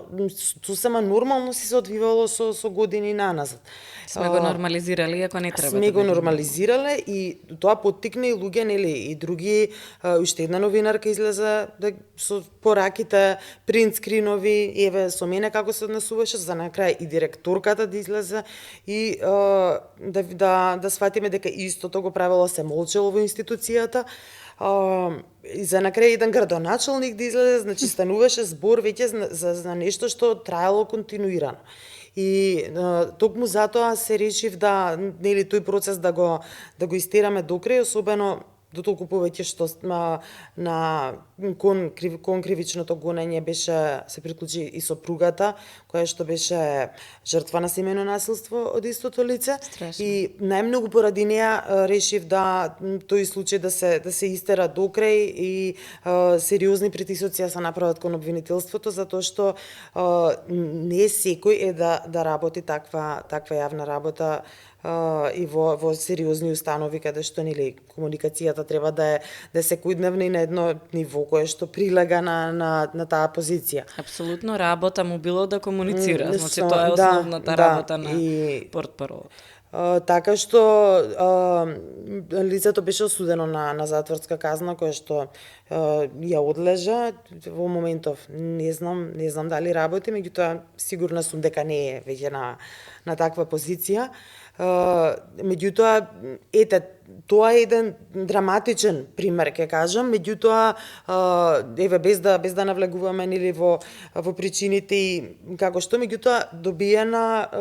сосема нормално се одвивало со години наназад. Сме го нормализирале, ако не треба. Сме го нормализирале и тоа поттикна и луѓе, и други, уште една новинарка излезе со пораките, принт скринови, со мене како се однесуваше, за на крај и директорката да излезе и да сватиме дека истото го правело, се молчело во институцијата. И за на крај еден градоначалник да излезе, значи стануваше збор веќе за нешто што траело континуирано. И токму затоа се решив тој процес да го истераме до крај, особено дотолку повеќе што кон кривичното гонење се приклучи и сопругата, која што беше жртва на семејно насилство од истото лице. Страшно. И најмногу поради неа решив тој случај да се истера до крај и сериозни притисоци се направат кон обвинителството, затоа што не секој е да работи таква јавна работа и во сериозни установи каде што комуникацијата треба да е секојдневна и на едно ниво кое што прилега на таа позиција. Апсолутно, работа му било да комуницира, значи тоа е основната работа на портпаролот. Така што лицето беше осудено на затворска казна која што ја одлежа во моментов. Не знам дали работи, меѓутоа сигурна сум дека не е веќе на таква позиција. Меѓутоа, тоа е еден драматичен пример, ќе кажам, меѓутоа, без да навлегуваме во причините и како што, меѓутоа, добиена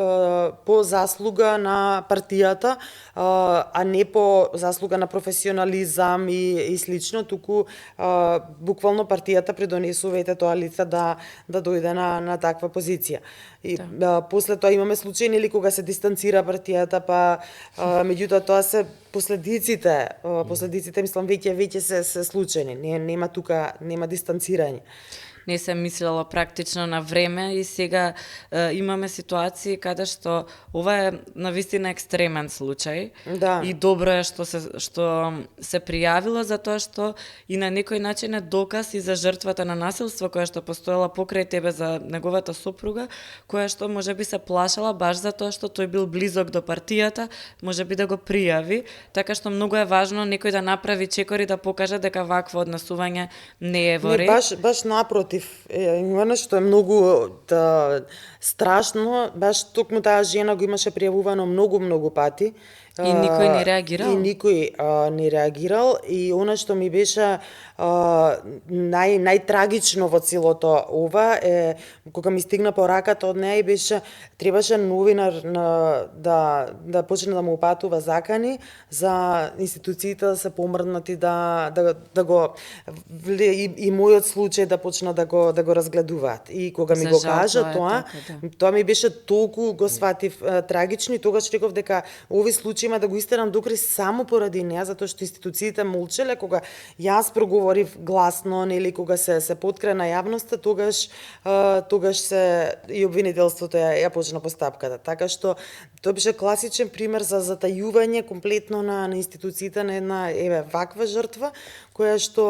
по заслуга на партијата, а не по заслуга на професионализам и слично, туку буквално партијата придонесува тоа лице да дојде на таква позиција. И после тоа имаме случаи кога се дистанцира партијата, па меѓутоа тоа се последиците, мислам веќе се случајни. Нема дистанцирање. не се мислело практично на време и сега имаме ситуации каде што ова е навистина екстремен случај. Да. И добро е што се пријавило затоа што и на некој начин е доказ и за жртвата на насилство која што постоела покрај тебе за неговата сопруга, која што можеби се плашала баш затоа што тој бил близок до партијата, можеби да го пријави, така што многу е важно некој да направи чекор и да покаже дека вакво однесување не е во Не, ред. баш напротив. Има нешто е многу страшно, баш токму таа жена го имаше пријавувано многу пати. И никој не реагирал? И никој не реагирал и она што ми беше најтрагично во целото ова е кога ми стигна пораката од неа и беше требаше новинар да почне да му упатува закани за институциите да се помрднати да го и мојот случај да почнат да го разгледуваат. И кога ми За го жал, кажа тоа е тоа, така, да. тоа ми беше толку го сватив трагично и тогаш реков дека овој случај има да го истерам докри само поради неа, затоа што институциите молчеле кога јас проговорив гласно, нели кога се поткрена јавноста, тогаш се и обвинителството ја почна постапката. Така што тоа беше класичен пример за затајување комплетно на институциите на една ваква жртва која што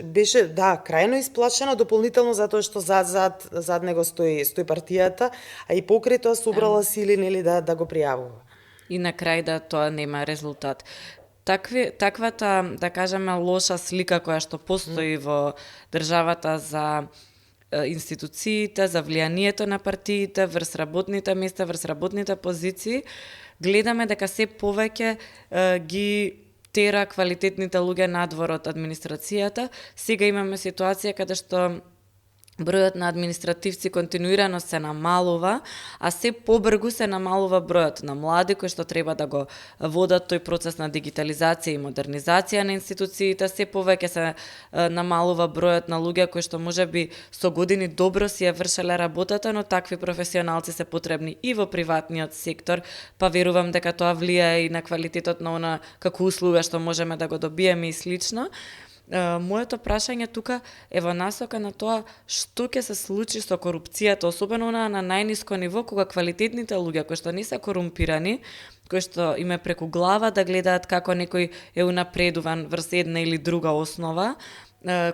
беше крајно исплашена дополнително затоа што зад него стои партијата, а и покрај тоа собрала сили нели да го пријавува. И на крај да тоа нема резултат. Таквата, да кажеме, лоша слика која што постои во државата за институциите, за влијанието на партиите врз работните места, врз работните позиции, гледаме дека се повеќе ги тера квалитетните луѓе надвор од администрацијата. Сега имаме ситуација каде што бројот на административци континуирано се намалува, а се побрзо се намалува бројот на млади кои што треба да го водат тој процес на дигитализација и модернизација на институциите, се повеќе се намалува бројот на луѓе кои што можеби со години добро си ја вршеле работата, но такви професионалци се потребни и во приватниот сектор, па верувам дека тоа влијае и на квалитетот на она како услуга што можеме да го добиеме и слично. Моето прашање тука е во насока на тоа што ќе се случи со корупцијата, особено на најниско ниво, кога квалитетните луѓе кои што не се корумпирани, кои што им е преку глава да гледаат како некој е унапредуван врз една или друга основа,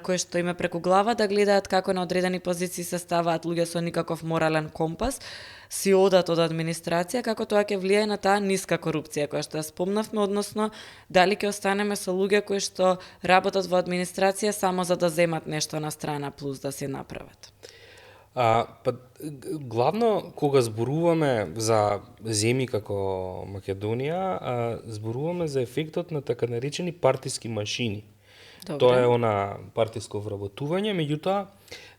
кои што им е преку глава да гледаат како на одредени позиции се ставаат луѓе со никаков морален компас, си одат од администрација, како тоа ќе влијае на таа ниска корупција која што ја спомнавме, односно дали ќе останеме со луѓе кои што работат во администрација само за да земат нешто на страна плюс да се направат. Главно кога зборуваме за земји како Македонија, зборуваме за ефектот на така наречени партиски машини. Добре. Тоа е она партиско вработување, меѓутоа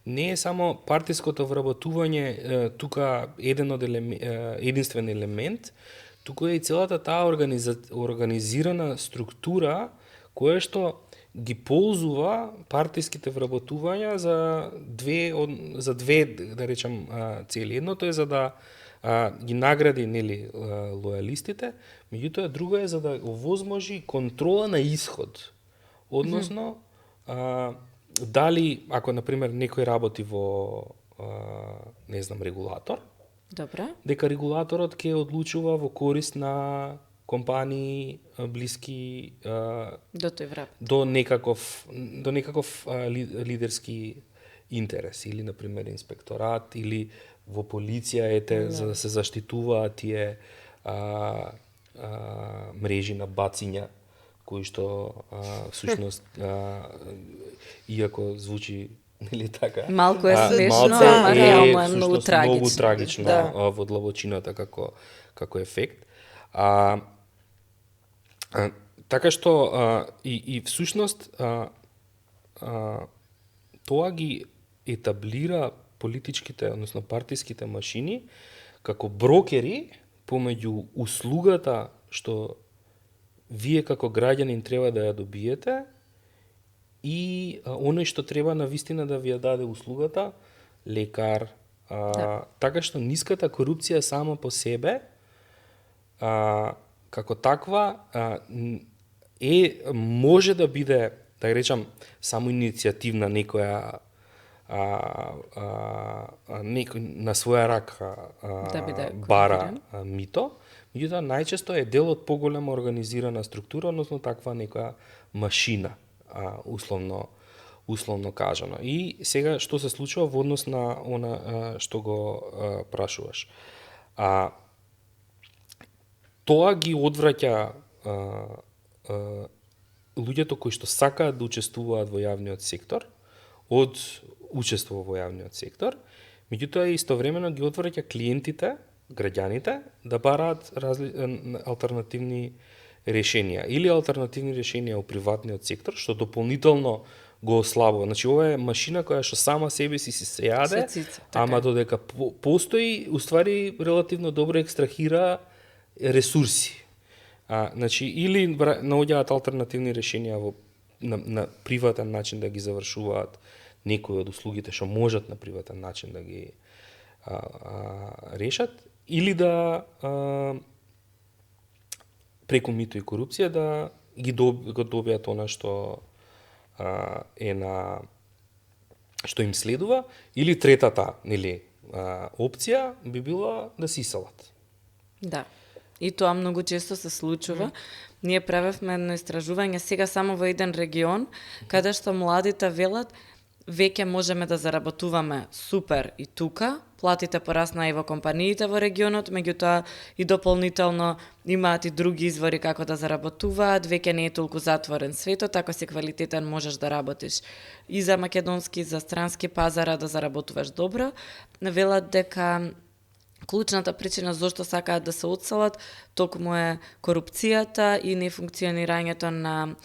не е само партиското вработување тука единствен елемент, туку е и целата таа организирана структура која што ги ползува партиските вработувања за две да речам цели. Едното е за да ги награди нели лојалистите, меѓутоа друго е за да овозможи контрола на исход. Односно, дали, ако, например, некој работи во, регулатор, Добре. дека регулаторот ќе одлучува во корист на компании блиски До тој враб. до некаков лидерски интерес, или, например, инспекторат, или во полиција, за да се заштитуваат тие мрежи на бациња, кои што всушност иако звучи нели така Малку е смешно, малку ама реално е многу всушност трагично. Многу трагично во длабочината како ефект. Така што и всушност тоа ги етаблира политичките, односно партиските машини како брокери помеѓу услугата што вие како граѓанин треба да ја добиете и оној што треба навистина да ви ја даде услугата, лекар. Така што ниската корупција само по себе како таква може да биде да речам, само иницијативна некоја некој на своја рака Да биде бара мито, меѓутоа најчесто е дел од поголема организирана структура, односно таква некоја машина, условно кажано. И сега што се случува во однос на она што го прашуваш. Тоа ги одвраќа луѓето кои што сакаат да учествуваат во јавниот сектор од учество во јавниот сектор, меѓутоа истовремено ги отвраќа клиентите, граѓаните, да бараат алтернативни решенија или алтернативни решенија во приватниот сектор, што дополнително го ослабува. Значи, ова е машина која што сама себе си се јаде, ама додека постои, уствари релативно добро екстрахира ресурси. Значи, или наоѓаат алтернативни решенија на приватен начин да ги завршуваат некои од услугите што можат на приватен начин да ги решат, или да преку мито и корупција да ги добијат она што што им следува, или третата, опција би била да се иселат. Да. И тоа многу често се случува. Ние правевме едно истражување сега само во еден регион, каде што младите велат веќе можеме да заработуваме супер и тука, платите порасна и во компаниите во регионот, меѓутоа и дополнително имаат и други извори како да заработуваат, веќе не е толку затворен светот, ако си квалитетен можеш да работиш и за македонски, и за странски пазара да заработуваш добро. Велат дека клучната причина зошто сакаат да се одселат токму е корупцијата и нефункционирањето на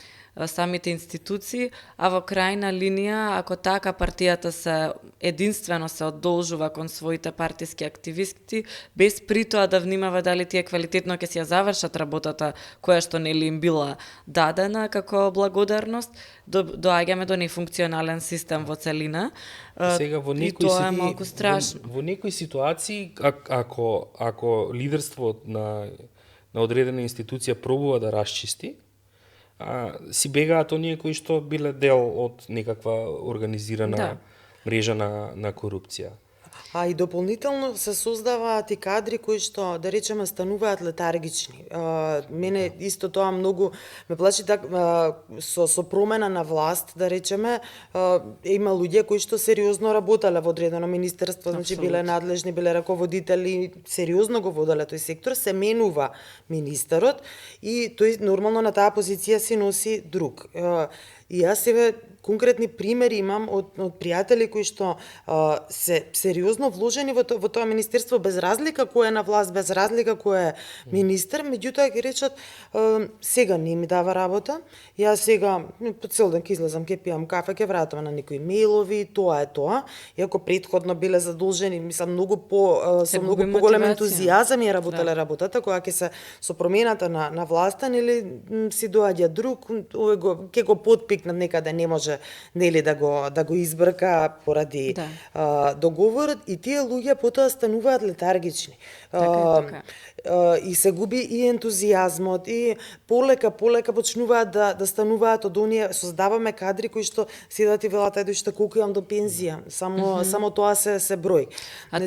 самите институции, а во крајна линија, ако така партијата се единствено се одолжува кон своите партиски активисти, без при тоа да внимава дали тие квалитетно ќе си ја завршат работата која што нели им била дадена како благодарност, доаѓаме до нефункционален систем во целина. Сега во некои тоа е малку страшно. Во некои ситуации, ако лидерството на одредена институција пробува да расчисти, си бегаат оние кои што биле дел од некаква организирана мрежа на корупција. И дополнително се создаваат и кадри кои што, да речеме, стануваат летаргични. Мене исто тоа многу ме плаши со промена на власт, да речеме, има луѓе кои што сериозно работеле во одредено министерство, значи биле надлежни, биле раководители, сериозно го воделе тој сектор, се менува министерот и тој нормално на таа позиција си носи друг. И јас себе конкретни примери имам од пријатели кои што се сериозно вложени во тоа министерство, без разлика кој е на власт, без разлика кој е министер, меѓутоа ќе речат сега не ми дава работа, јас сега по цел ден ќе излезам, ќе пијам кафе, ќе вратам на некои мејлови, тоа е тоа. Иако претходно биле задолжени, мислам многу со многу поголем ентузијазам ја работеле работата, која ќе се со промената на власта, нели си доаѓа друг, ќе го потпикнат некаде, не може нели да го избрка поради договорот, и тие луѓе потоа стануваат летаргични. Така. И се губи и ентузијазмот, и полека почнуваат да стануваат од оние, создаваме кадри кои што седат и велат ајде што колку имам до пензија, само тоа се број.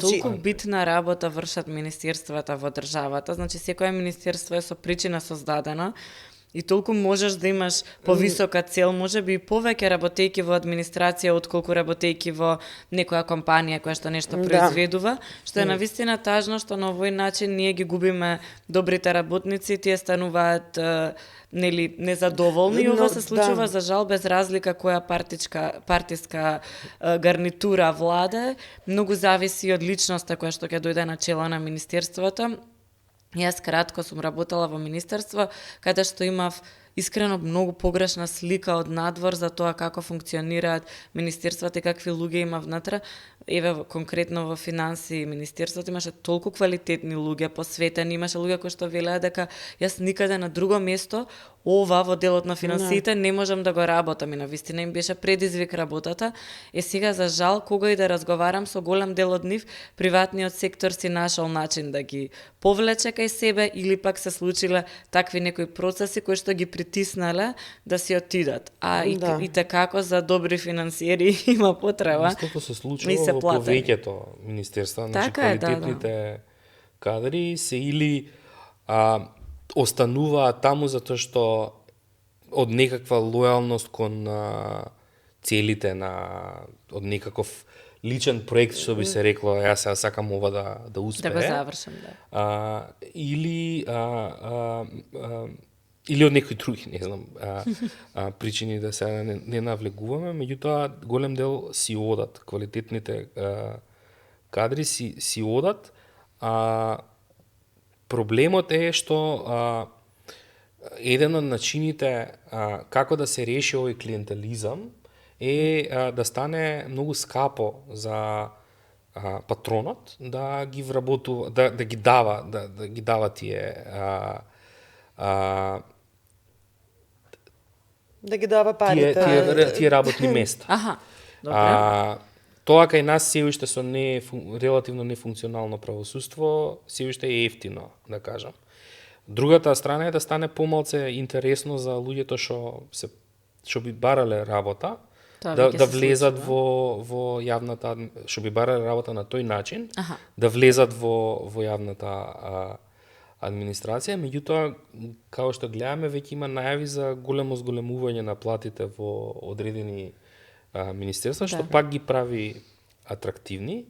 Толку битна работа вршат министерствата во државата, значи секое министерство е со причина создадено, и толку можеш да имаш повисока цел, можеби и повеќе работејќи во администрација отколку работејќи во некоја компанија која што нешто произведува, што е навистина тажно што на овој начин ние ги губиме добрите работници, тие стануваат нели незадоволни, и ова се случува за жал без разлика која партиска гарнитура владе, многу зависи од личноста која што ќе дојде на чело на министерството. Јас кратко сум работела во министерство, каде што имав искрено многу погрешна слика од надвор за тоа како функционираат министерствата и какви луѓе има внатре. Еве конкретно во финансии министерството имаше толку квалитетни луѓе посветени, имаше луѓе кои што велеа дека јас никаде на друго место ова во делот на финансиите не можам да го работам, и навистина им беше предизвик работата. Сега за жал кога и да разговарам со голем дел од нив, приватниот сектор си нашол начин да ги повлече кај себе, или пак се случиле такви некои процеси кои што ги притиснале да си отидат. А Да. и како за добри финансиери има потреба. Истото се И случува се во платени. повеќето министерства, значи Така е, да, квалитетните кадри се или остануваат таму затоа што од некаква лојалност кон целите од некаков личен проект, што би се рекло, јас сега сакам ова да успее. Да го завршам, да. Или од некои други, не знам, причини да се не навлегуваме, меѓутоа голем дел си одат, квалитетните кадри си одат. Проблемот е што еден од начините како да се реши овој клиентелизам е да стане многу скапо за патронот да ги вработува, да ги дава тие Да ги дава парите. тие работни места. Аха, добре. Тоа кај нас се уште со релативно нефункционално правосудство, се уште е ефтино, да кажам. Другата страна е да стане помалце интересно за луѓето што би барале работа, да влезат во јавната, што би барале работа на тој начин, да влезат во јавната администрација, меѓутоа, како што гледаме, веќе има најави за големо зголемување на платите во одредени министерства, што пак ги прави атрактивни.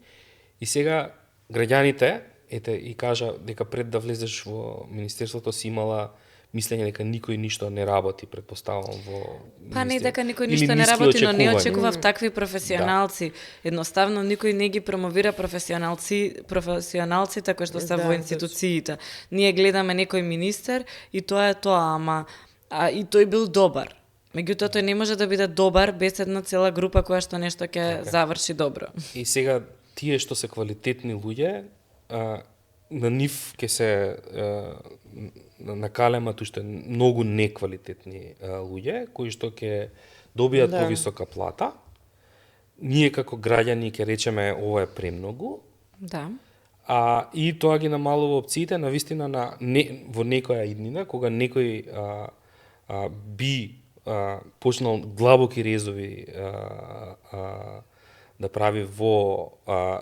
И сега граѓаните, и кажа дека пред да влезеш во министерството си имала мислење дека никој ништо не работи, предпоставувам во Па не дека никој ништо не работи, но не очекував такви професионалци. Да. Едноставно никој не ги промовира професионалците кои што се во институциите. Ние гледаме некој министер и тоа е тоа, и тој бил добар. Меѓутоа тој не може да биде добар без една цела група која што нешто ќе заврши добро. И сега тие што се квалитетни луѓе, на нив ќе се накалемат уште многу неквалитетни луѓе кои што ќе добијат повисока плата. Ние како граѓани ќе речеме ова е премногу. Да. И тоа ги намалува опциите навистина во некоја иднина кога некој би почнал длабоки резови да прави во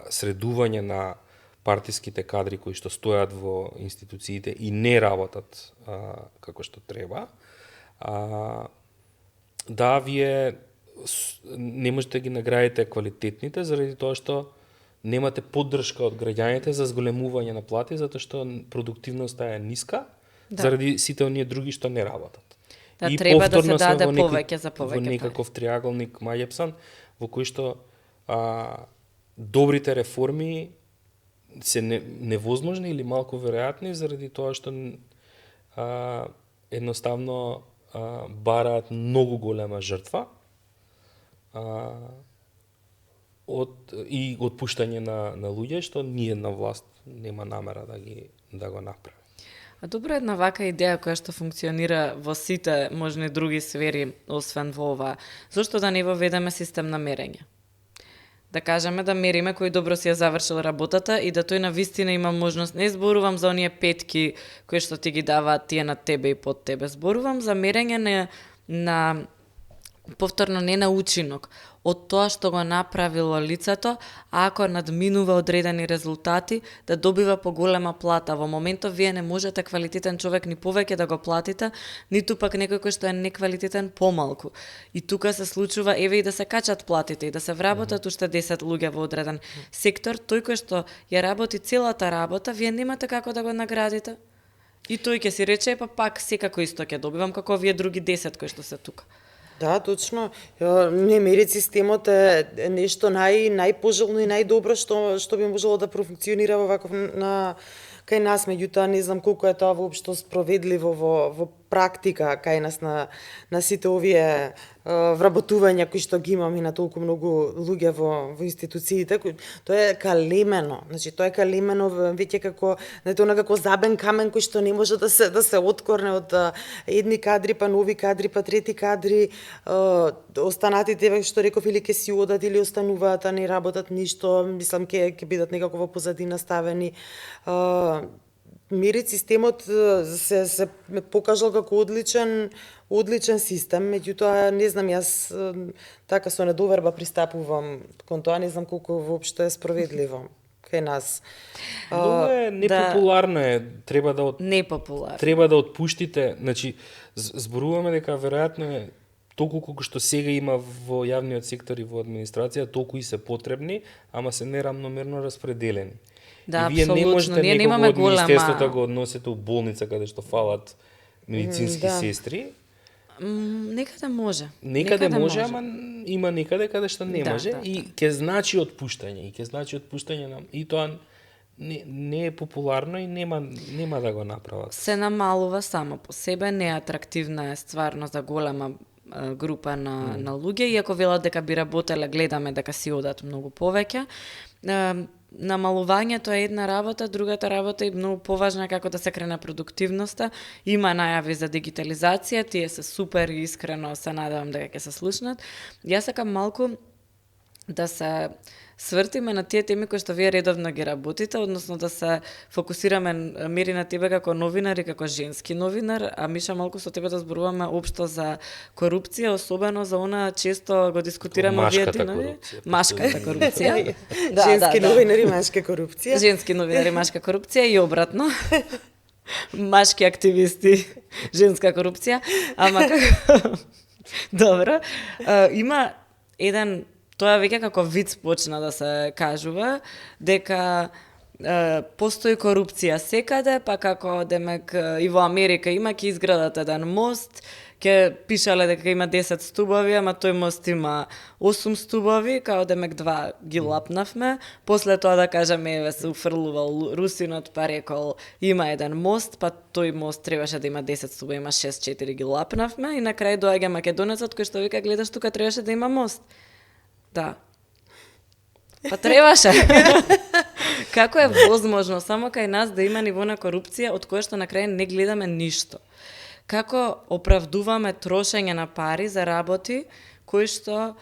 средување на партиските кадри кои што стојат во институциите и не работат како што треба, да, вие не можете да ги наградите квалитетните заради тоа што немате поддршка од граѓаните за зголемување на плати, затоа што продуктивноста е ниска, заради сите оние други што не работат. Да, и треба да се даде повеќе за повеќе. Во некаков триаголник мајепсан, во кој што добрите реформи се невозможни или малку веројатни заради тоа што едноставно бараат многу голема жртва и отпуштање на луѓе што ниедна власт нема намера да го направи. Добро, една вака идеја која што функционира во сите можни други сфери, освен во ова, зошто да не воведеме систем на мерење? Да кажеме да мериме кој добро си ја завршил работата и да тој на вистина има можност. Не зборувам за оние петки кои што ти ги даваат тие на тебе и под тебе. Зборувам за мерење на повторно не на учинок, од тоа што го направило лицето, а ако надминува одредени резултати, да добива поголема плата. Во моментов вие не можете квалитетен човек ни повеќе да го платите, ниту пак некој кој што е неквалитетен помалку. И тука се случува еве и да се качат платите и да се вработат уште 10 луѓе во одреден сектор, тој кој што ја работи целата работа, вие немате како да го наградите. И тој ќе си рече, пак секако исто ќе добивам како овие други 10 кои што се тука. Да, точно. Не мери системот е нешто најпожелно и најдобро што би можело да профункционира во ваков кај нас, меѓутоа не знам колку е тоа воопшто спроведливо во практика кај нас на сите овие вработувања кои што ги имаме на толку многу луѓе во институциите. Тоа е калемено, значи тоа е калемено веќе како некако забен камен кој што не може да се откорне од едни кадри па нови кадри па трети кадри, останатите што реков или ќе си одат или остануваат а не работат ништо, мислам ќе бидат некако во позадина ставени. мерит системот се покажал како одличен систем, меѓутоа не знам, јас така со недоверба пристапувам кон тоа, не знам колку воопшто е справедливо кај нас. Многу е непопуларно е, Непопуларно. треба да отпуштите, значи зборуваме дека веројатно е толку колку што сега има во јавниот сектор и во администрација, толку и се потребни, ама се нерамномерно распределени. Да, и вие не апсолутно. можете Ние некого немаме од министерството голема- го односите у болница каде што фалат медицински Да. сестри. Некаде може. Некаде може, ама има некаде каде што не Да, може да, и ќе значи отпуштање, и тоа не е популарно и нема да го направат. Се намалува само по себе, неатрактивна е стварно за голема група на луѓе, иако велат дека би работеле, гледаме дека си одат многу повеќе. Намалувањето е една работа, другата работа е многу поважна како да се крене продуктивноста. Има најави за дигитализација, тие се супер и искрено се надевам дека ќе се слушнат. Јас сакам малку да се свртиме на тие теми кои што вие редовно ги работите, односно да се фокусираме Мери на тебе како новинар и како женски новинар, а Миша малку со тебе да зборуваме општо за корупција, особено за она често го дискутираме овие Машката денови. корупција. Машката корупција. Женски новинари, машка корупција. Женски новинари, машка корупција и обратно. Машки активисти, женска корупција. Ама како... Добро. Има еден, тоа веќе како виц почна да се кажува, дека постои корупција секаде, па како демек и во Америка има, ќе изградат еден мост, ќе пишале дека има 10 стубови, ама тој мост има 8 стубови, као демек 2 ги лапнавме. После тоа да кажеме, еве се уфрлувал русинот, па рекол има еден мост, па тој мост требаше да има 10 стубови, има 6-4 ги лапнавме и на крај доаѓа македонецот кој што вика гледаш тука требаше да има мост. Да. Па требаше. Како е возможно само кај нас да има ниво на корупција од кое што на крај не гледаме ништо? Како оправдуваме трошење на пари за работи кои што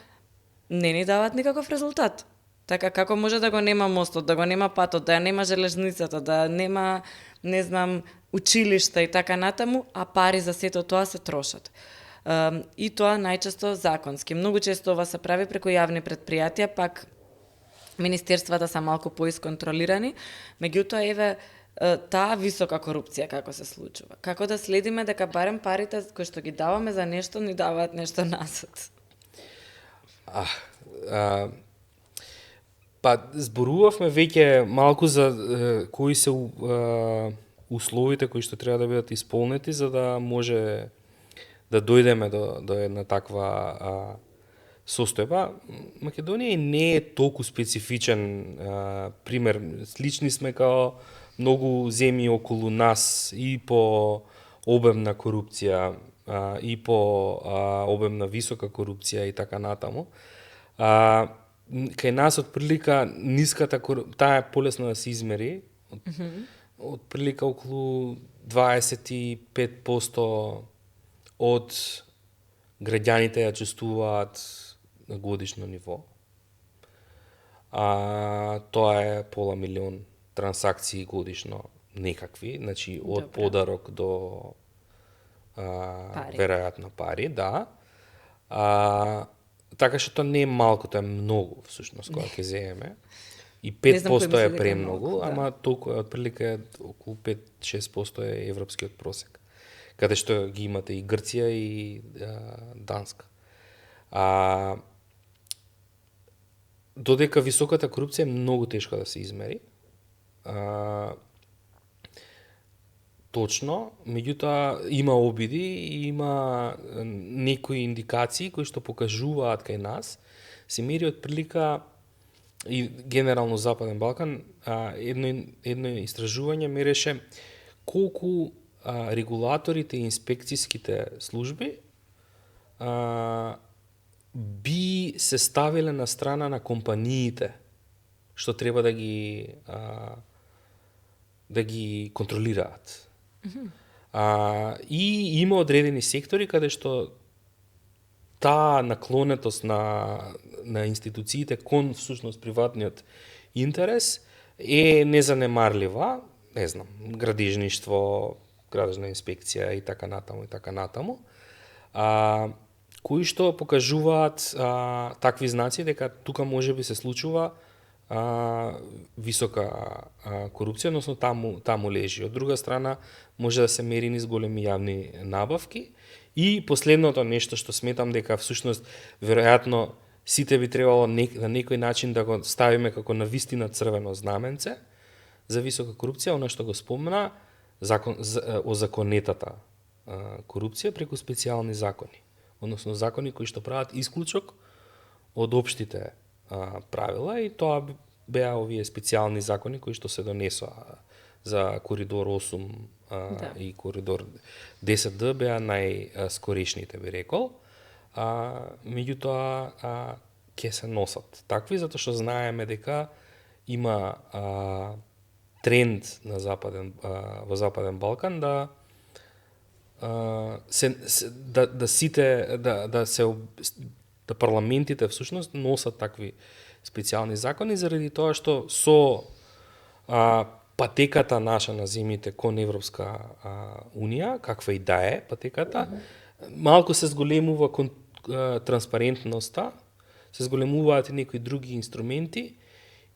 не ни дават никаков резултат? Така, како може да го нема мостот, да го нема патот, да ја нема железницата, да нема, не знам, училишта и така натаму, а пари за сето тоа се трошат. И тоа најчесто законски. Многу често ова се прави преку јавни предпријатија, пак министерствата се малку поисконтролирани, меѓутоа еве таа висока корупција како се случува. Како да следиме дека барем парите кои што ги даваме за нешто ни даваат нешто назад? Па зборувавме веќе малку за кои се условите кои што треба да бидат исполнети за да може да дојдеме до една таква состојба. Македонија не е толку специфичен пример. Слични сме као многу земји околу нас и по обем на корупција и по обем на висока корупција и така натаму. Кај нас од прилика ниската корупција, таа е полесно да се измери, од прилика околу 25% од граѓаните ја чувствуваат на годишно ниво. Тоа е пола милион трансакции годишно некакви, значи од подарок до веројатно пари, да. Така што тоа не е малку, тоа е многу всушност кога ќе земеме. И 5% е премногу, ама толку е отприлика околу 5-6% е европскиот просек. Каде што ги имате и Грција и Данска. Додека високата корупција е многу тешко да се измери. Точно, меѓутоа има обиди и има некои индикации кои што покажуваат кај нас, се мери од прилика и генерално Западен Балкан, едно истражување мереше колку регулаторите и инспекцијските служби би се ставиле на страна на компаниите што треба да ги контролираат. И има одредени сектори каде што таа наклонетост на институциите кон всушност приватниот интерес е незанемарлива не знам, градежништво, градежна инспекција и така натаму, кои што покажуваат такви знаци дека тука можеби се случува висока корупција, односно таму лежи. Од друга страна, може да се мери низ големи јавни набавки. И последното нешто што сметам дека всушност веројатно сите би требало на некој начин да го ставиме како навистина црвено знаменце за висока корупција, она што го спомна, озаконетата корупција преку специјални закони, односно закони кои што прават исклучок од општите правила, и тоа беа овие специјални закони кои што се донесоа за коридор 8 и коридор 10D беа најскорешните, би рекол. Меѓутоа ќе се носат такви, затоа што знаеме дека има тренд на во Западен Балкан да парламентите всушност носат такви специјални закони заради тоа што со патеката наша на земјите кон Европска унија, каква и да е патеката, малку се зголемува транспарентноста, се зголемуваат и некои други инструменти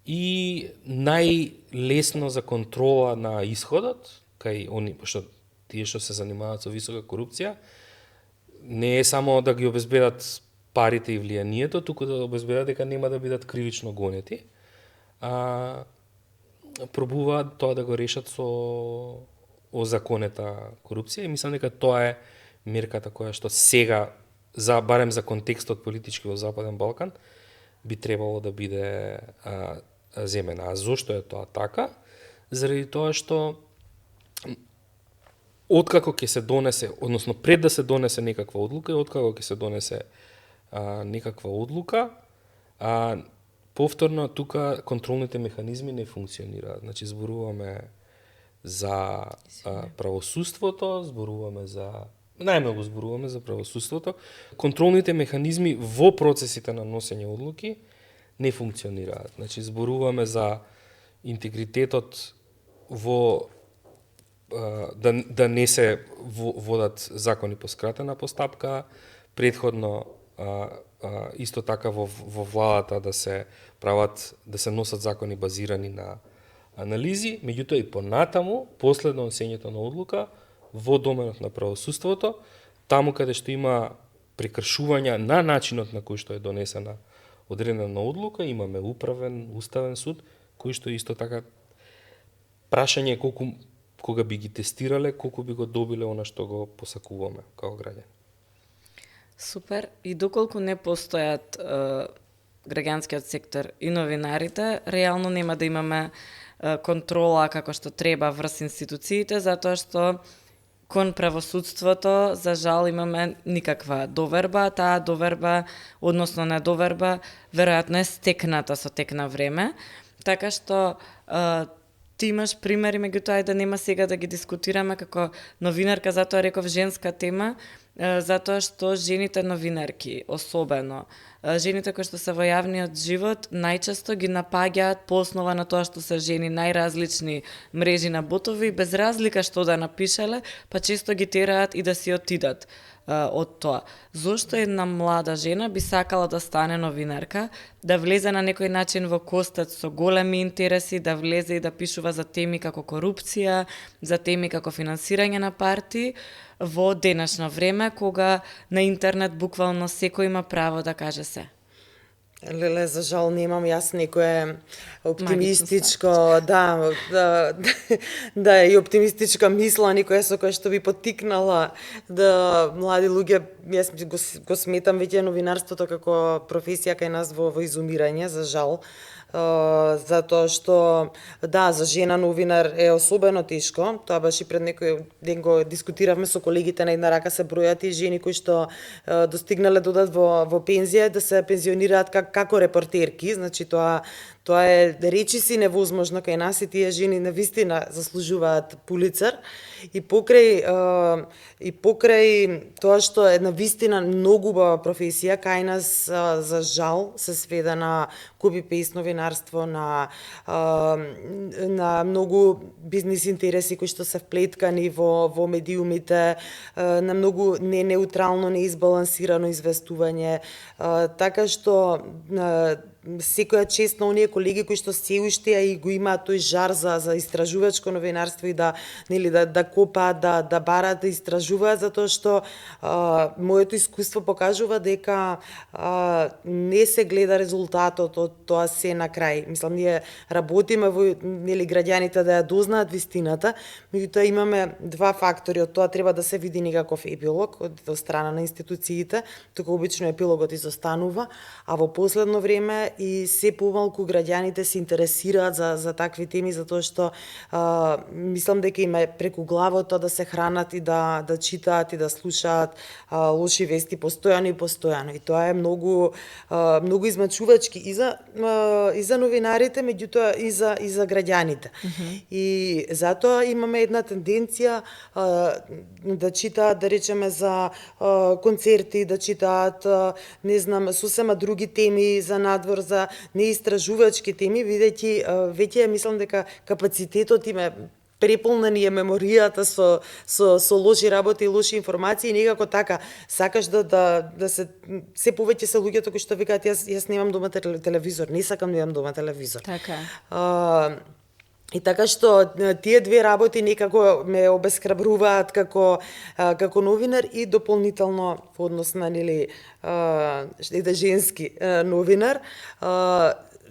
и најлесно за контрола на исходот, кај они, пошто тие што се занимаваат со висока корупција, не е само да ги обезбедат парите и влијанието, туку да обезбедат дека нема да бидат кривично гонети. Пробуваат тоа да го решат со озаконета корупција и мислам дека тоа е мерката која што сега, барем за контекстот политички во Западен Балкан, би требало да биде земена. А зошто е тоа така? Заради тоа што откако ќе се донесе, односно пред да се донесе некаква одлука и откако ќе се донесе некаква одлука, повторно тука контролните механизми не функционираат. Значи зборуваме за правосудството, најмногу зборуваме за правосудството. Контролните механизми во процесите на носење одлуки не функционираат. Значи зборуваме за интегритетот во да не се водат закони по скратена постапка, предходно исто така во владата да се носат закони базирани на анализи, меѓутоа и понатаму, последно носењето на одлука во доменот на правосудството, таму каде што има прекршувања на начинот на кој што е донесена одредена одлука, имаме управен, уставен суд, кој што исто така прашање колку кога би ги тестирале, колку би го добиле она што го посакуваме како граѓани. Супер. И доколку не постојат граѓанскиот сектор и новинарите, реално нема да имаме контрола како што треба врз институциите, затоа што кон правосудството, за жал, имаме никаква доверба. Таа доверба, односно недоверба, веројатно е стекната со тек на време. Така што ти имаш примери, меѓутоа и да нема сега да ги дискутираме како новинарка, затоа реков женска тема, затоа што жените новинарки, особено, жените кои што се во јавниот живот, најчесто ги напаѓаат по основа на тоа што се жени најразлични мрежи на ботови, без разлика што да напишале, па често ги тераат и да си отидат од тоа. Зошто една млада жена би сакала да стане новинарка, да влезе на некој начин во костец со големи интереси, да влезе и да пишува за теми како корупција, за теми како финансирање на партии, во денешно време, кога на интернет буквално секој има право да каже се? Леле, за жал немам јас некое оптимистичко, да, и оптимистичка мисла, некоја со која што би поттикнала да млади луѓе, јас го сметам веќе новинарството како професија кај нас во изумирање, за жал. Затоа што, да, за жена новинар е особено тешко. Тоа баш и пред некој ден го дискутиравме со колегите, на една рака се бројат и жени кои што достигнале додат во пензија, да се пензионираат како репортерки. Значи тоа е речиси невозможно кај нас и тие жени навистина заслужуваат Пулицер. И покрај тоа што е навистина многу убава професија, кај нас за жал се сведе на копи-пейст новинар новинарство, на многу бизнис интереси кои што се вплеткани во медиумите, на многу неутрално, неизбалансирано известување, така што секоја чест на оние колеги кои што се уште и го имаат тој жар за истражувачко новинарство и да копаат, да бараат, да истражуваат, затоа што моето искуство покажува дека не се гледа резултатот од тоа се на крај. Мислам, ние работиме во граѓаните да ја дознаат вистината, меѓутоа имаме два фактори. Од тоа треба да се види некаков епилог од страна на институциите, тука обично епилогот изостанува, а во последно време и се помалку граѓаните се интересираат за такви теми, затоа што мислам дека им е преку главото да се хранат и да читаат и да слушаат лоши вести постојано. И тоа е многу измачувачки и за новинарите, меѓутоа и за граѓаните. И затоа имаме една тенденција да читаат, да речеме, за концерти, да читаат, не знам, сосема други теми за надвор, за неистражувачки теми, бидејќи веќе мислам дека капацитетот им е преполнен и е меморијата со лоши работи и лоши информации, и некако така сакаш да се повеќе се луѓето кои што викаат јас немам дома телевизор, не сакам да имам дома телевизор. Така. И така што тие две работи некако ме обесхрабруваат како новинар и дополнително во однос на женски новинар.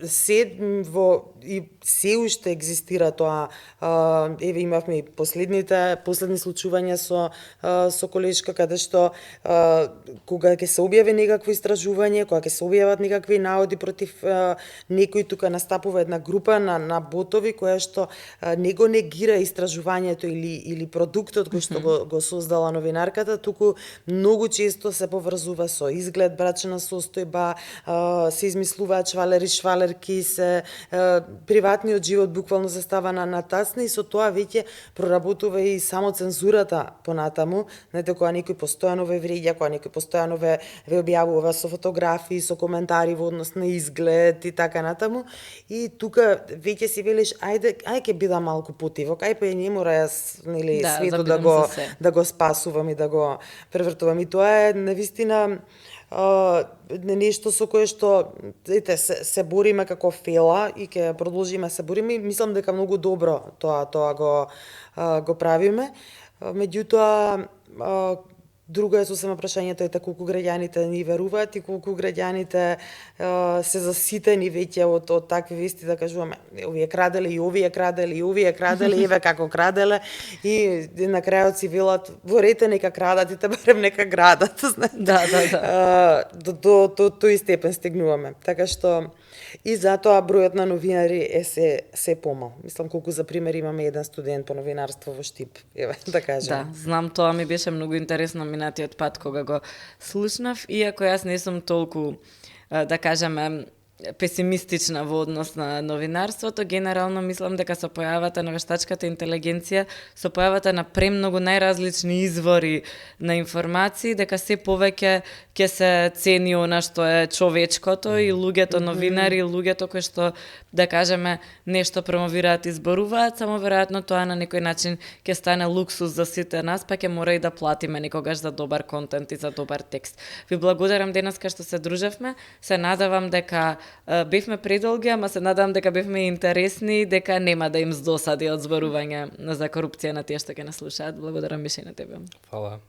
Се уште екзистира тоа. Еве имавме и последни случувања со колешка каде што кога ќе се објави некакво истражување, кога ќе се објават некакви наоди против некој, тука настапува една група на ботови која што не го негира истражувањето или продуктот кој што го создала новинарката, туку многу често се поврзува со изглед, брачна состојба, се измислуваат швалерки, се приватниот живот буквално се става на тасна, и со тоа веќе проработува и само цензурата понатаму, знаете, кога некој постојано ве вреѓа, кога некој постојано ве објавува со фотографии, со коментари во однос на изглед и така натаму, и тука веќе си велиш ајде ќе бидам малку потивок, ај па не мора јас светот да го спасувам и да го превртувам, и тоа е навистина нешто со кое што се бориме како фела и ќе продолжиме се бориме. Мислам дека многу добро тоа го правиме. Меѓутоа друго е сосема прашањето колку граѓаните ни веруваат и колку граѓаните се заситени веќе од такви вести, да кажуваме овие краделе и овие краделе и овие краделе, еве како краделе, и на крајот си велат ворете нека крадат и те барем нека градат, знаете. Да. До тој степен стигнуваме. Така што и затоа бројот на новинари е се помал. Мислам колку за пример имаме еден студент по новинарство во Штип, еве да кажем. Да, знам, тоа ми беше многу интересно минатиот пат кога го слушнав, иако јас не сум толку, да кажеме, песимистична во однос на новинарството. Генерално мислам дека со појавата на вештачката интелигенција, со појавата на премногу најразлични извори на информации, дека се повеќе ќе се цени она што е човечкото и луѓето новинари, луѓето кои што, да кажеме, нешто промовираат и зборуваат, само веројатно тоа на некој начин ќе стане луксус за сите нас, па ќе мора и да платиме некогаш за добар контент и за добар текст. Ви благодарам денеска што се дружевме. Се надевам дека бевме предолги, ама се надам дека бевме интересни, дека нема да им здосади од зборување за корупција на тие што ќе нас слушаат. Благодарам Мише на тебе. Фала.